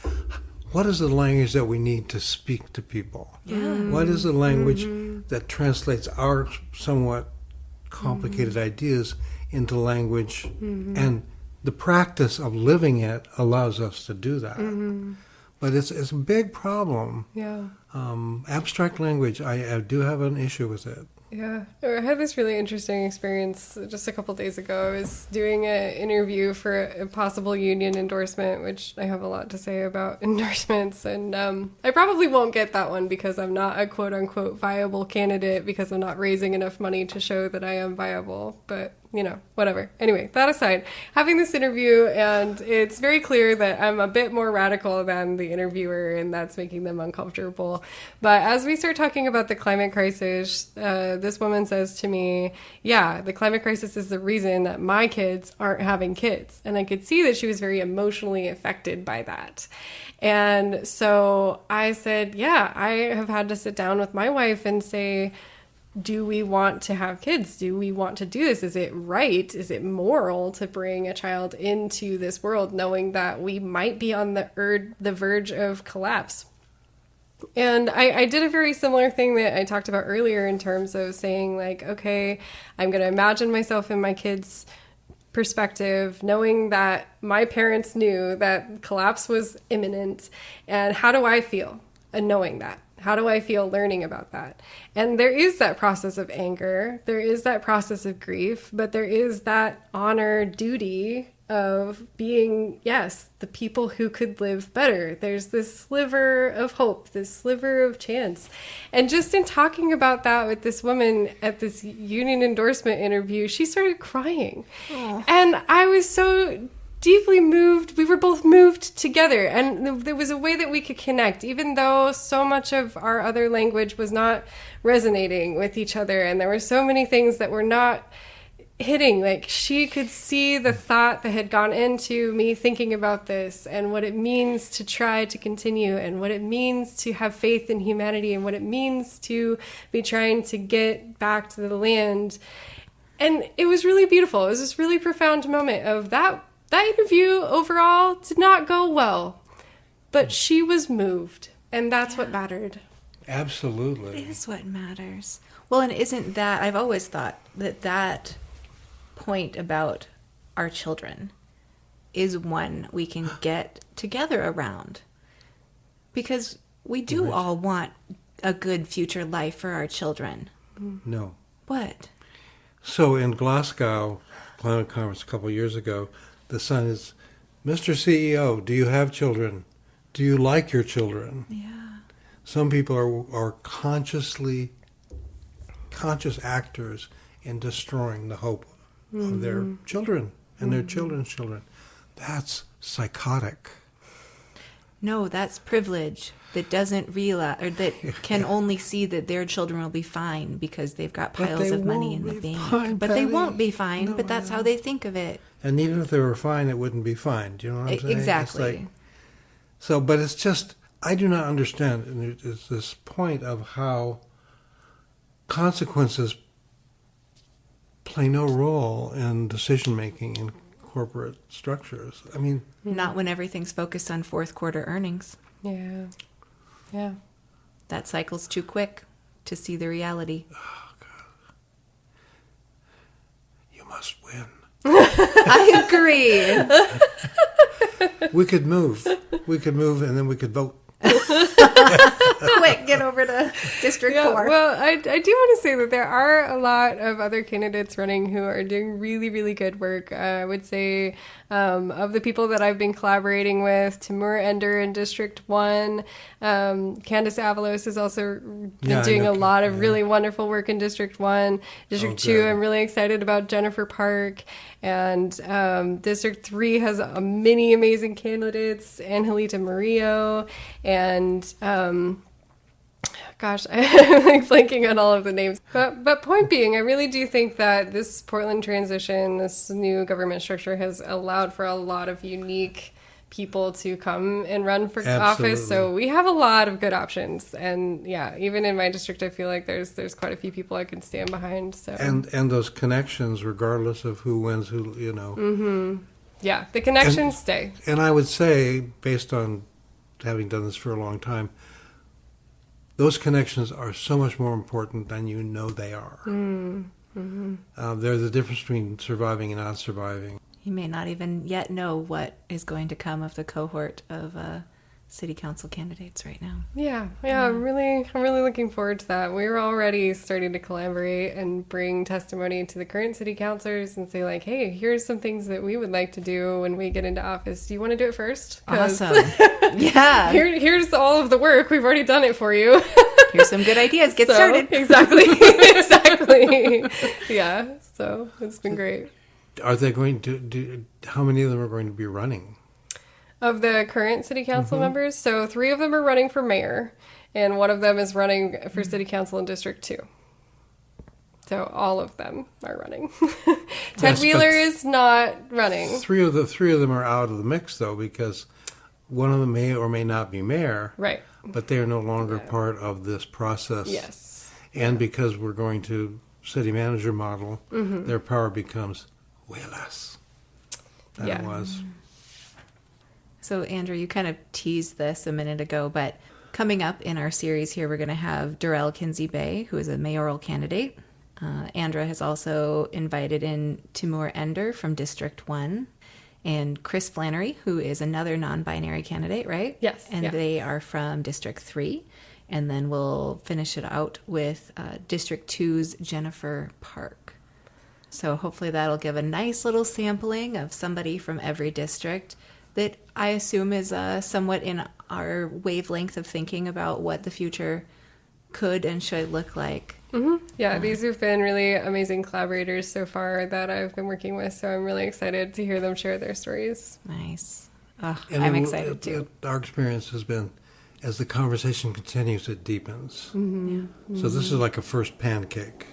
what is the language that we need to speak to people? Yeah. What is the language that translates our somewhat complicated ideas into language, and the practice of living it allows us to do that. But it's a big problem. Yeah. Abstract language, I do have an issue with it. Yeah. I had this really interesting experience just a couple days ago. I was doing an interview for a possible union endorsement, which I have a lot to say about endorsements. And I probably won't get that one because I'm not a quote-unquote viable candidate, because I'm not raising enough money to show that I am viable. But, whatever. Anyway, that aside, having this interview, and it's very clear that I'm a bit more radical than the interviewer, and that's making them uncomfortable. But as we start talking about the climate crisis, this woman says to me, yeah, the climate crisis is the reason that my kids aren't having kids. And I could see that she was very emotionally affected by that. And so I said, yeah, I have had to sit down with my wife and say, do we want to have kids? Do we want to do this? Is it right? Is it moral to bring a child into this world knowing that we might be on the verge of collapse? And I did a very similar thing that I talked about earlier in terms of saying, like, okay, I'm going to imagine myself in my kids' perspective, knowing that my parents knew that collapse was imminent. And how do I feel knowing that? How do I feel learning about that? And there is that process of anger. There is that process of grief, but there is that honor duty of being, yes, the people who could live better. There's this sliver of hope, this sliver of chance. And just in talking about that with this woman at this union endorsement interview, she started crying. Aww. And I was so deeply moved. We were both moved together, and there was a way that we could connect, even though so much of our other language was not resonating with each other, and there were so many things that were not hitting. Like, she could see the thought that had gone into me thinking about this, and what it means to try to continue, and what it means to have faith in humanity, and what it means to be trying to get back to the land. And it was really beautiful. It was this really profound moment of that that interview overall did not go well, but she was moved, and that's what mattered. Absolutely. It is what matters. Well, and isn't that, I've always thought that point about our children is one we can get together around. Because we do all want a good future life for our children. No. What? So in Glasgow Climate Conference a couple of years ago, the sign is, Mr. CEO, do you have children? Do you like your children? Yeah. Some people are conscious actors in destroying the hope of their children and their children's children. That's psychotic. No, that's privilege that doesn't realize, or that can only see that their children will be fine because they've got piles of money in the bank. But they won't be fine, No, but that's how they think of it. And even if they were fine, it wouldn't be fine. Do you know what I'm saying? Exactly. But it's just, I do not understand. And it's this point of how consequences play no role in decision-making in corporate structures. I mean... Not when everything's focused on fourth quarter earnings. Yeah. Yeah. That cycle's too quick to see the reality. Oh, God. You must win. I agree. We could move, and then we could vote. Quick, get over to District 4. Well, I do want to say that there are a lot of other candidates running who are doing really, really good work. I would say of the people that I've been collaborating with, Timur Ender in District 1, Candace Avalos has also been doing a lot of really wonderful work in District 1. District 2, I'm really excited about Jennifer Park. And District 3 has many amazing candidates, Angelita Murillo, and gosh, I'm like blanking on all of the names. But point being, I really do think that this Portland transition, this new government structure, has allowed for a lot of unique people to come and run for office. So we have a lot of good options. And yeah, even in my district, I feel like there's quite a few people I can stand behind. So and those connections, regardless of who wins, who, you know. Mm-hmm. Yeah, the connections stay. And I would say, based on having done this for a long time, those connections are so much more important than you know they are. Mm-hmm. They're the difference between surviving and not surviving. You may not even yet know what is going to come of the cohort of city council candidates right now. Yeah. I'm really looking forward to that. We're already starting to collaborate and bring testimony to the current city councilors and say like, hey, here's some things that we would like to do when we get into office. Do you want to do it first? Awesome. Yeah. Here's all of the work. We've already done it for you. Here's some good ideas. Get started. Exactly. Yeah. So it's been great. Are they going to do? How many of them are going to be running? Of the current city council members, so 3 of them are running for mayor, and 1 of them is running for city council in District 2. So all of them are running. Ted Wheeler is not running. Three of them are out of the mix, though, because one of them may or may not be mayor. Right. But they are no longer part of this process. Yes. And because we're going to city manager model, their power becomes way less than it was. So, Andrew, you kind of teased this a minute ago, but coming up in our series here, we're going to have Durrell Kinsey Bey, who is a mayoral candidate. Andra has also invited in Timur Ender from District 1 and Chris Flanary, who is another non-binary candidate, right? Yes. And they are from District 3. And then we'll finish it out with District 2's Jennifer Park. So hopefully that'll give a nice little sampling of somebody from every district that I assume is somewhat in our wavelength of thinking about what the future could and should look like. Mm-hmm. Yeah, these have been really amazing collaborators so far that I've been working with, so I'm really excited to hear them share their stories. Nice. I'm excited too. Our experience has been, as the conversation continues, it deepens. Mm-hmm. So this is like a first pancake.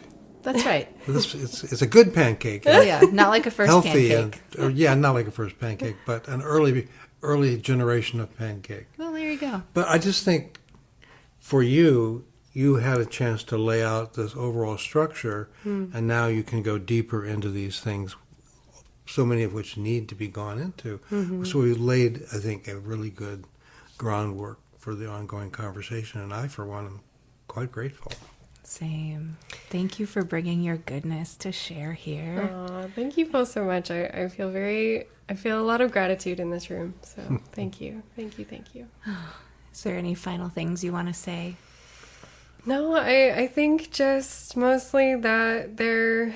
That's right. It's a good pancake. Oh yeah, not like a first healthy pancake. Not like a first pancake, but an early generation of pancake. Well, there you go. But I just think for you had a chance to lay out this overall structure, and now you can go deeper into these things so many of which need to be gone into. So we laid, I think, a really good groundwork for the ongoing conversation, and I, for one, am quite grateful. Same. Thank you for bringing your goodness to share here. Thank you both so much. I feel a lot of gratitude in this room. So thank you. Thank you. Is there any final things you want to say? No, I think just mostly that there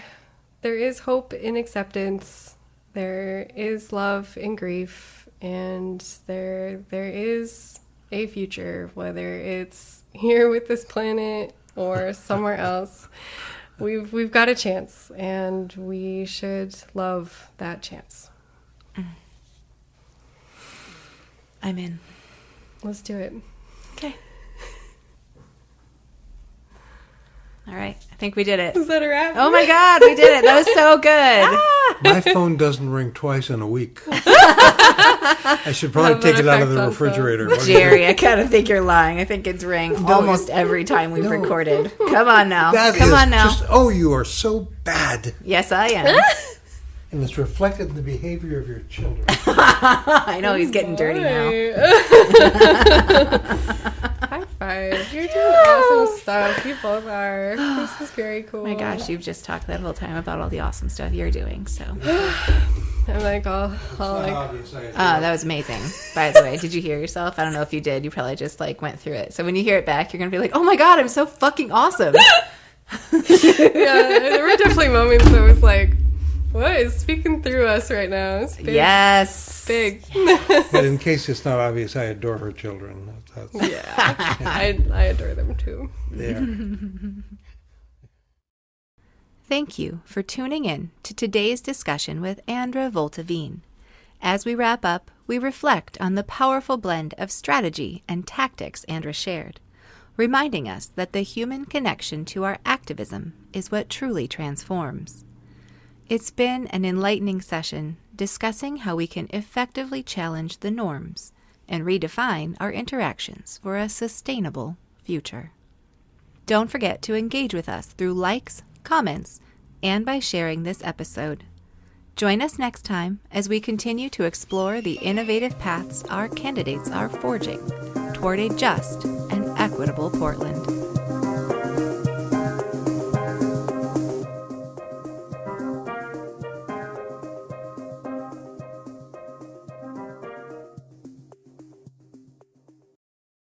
is hope in acceptance. There is love in grief, and there is a future, whether it's here with this planet or somewhere else. We've got a chance, and we should love that chance. I'm in. Let's do it. Okay. All right. I think we did it. Is that a wrap? Oh my God, we did it. That was so good. My phone doesn't ring twice in a week. I should probably take it out of the refrigerator. Jerry, I kind of think you're lying. I think it's rang almost every time we've recorded. Come on now. Come on now. You are so bad. Yes, I am. And it's reflected in the behavior of your children. I know, he's getting dirty now. High five. You're doing awesome stuff. You both are. This is very cool. Oh my gosh, you've just talked that whole time about all the awesome stuff you're doing. So I'm like, all like, that was amazing. By the way, did you hear yourself? I don't know if you did. You probably just like went through it. So when you hear it back, you're going to be like, oh my God, I'm so fucking awesome. Yeah, there were definitely moments that was like, what is speaking through us right now? It's big. Yes. Big. Yes. But in case it's not obvious, I adore her children. Yeah. I adore them too. Yeah. Thank you for tuning in to today's discussion with Andra Vltavín. As we wrap up, we reflect on the powerful blend of strategy and tactics Andra shared, reminding us that the human connection to our activism is what truly transforms. It's been an enlightening session discussing how we can effectively challenge the norms and redefine our interactions for a sustainable future. Don't forget to engage with us through likes, comments, and by sharing this episode. Join us next time as we continue to explore the innovative paths our candidates are forging toward a just and equitable Portland.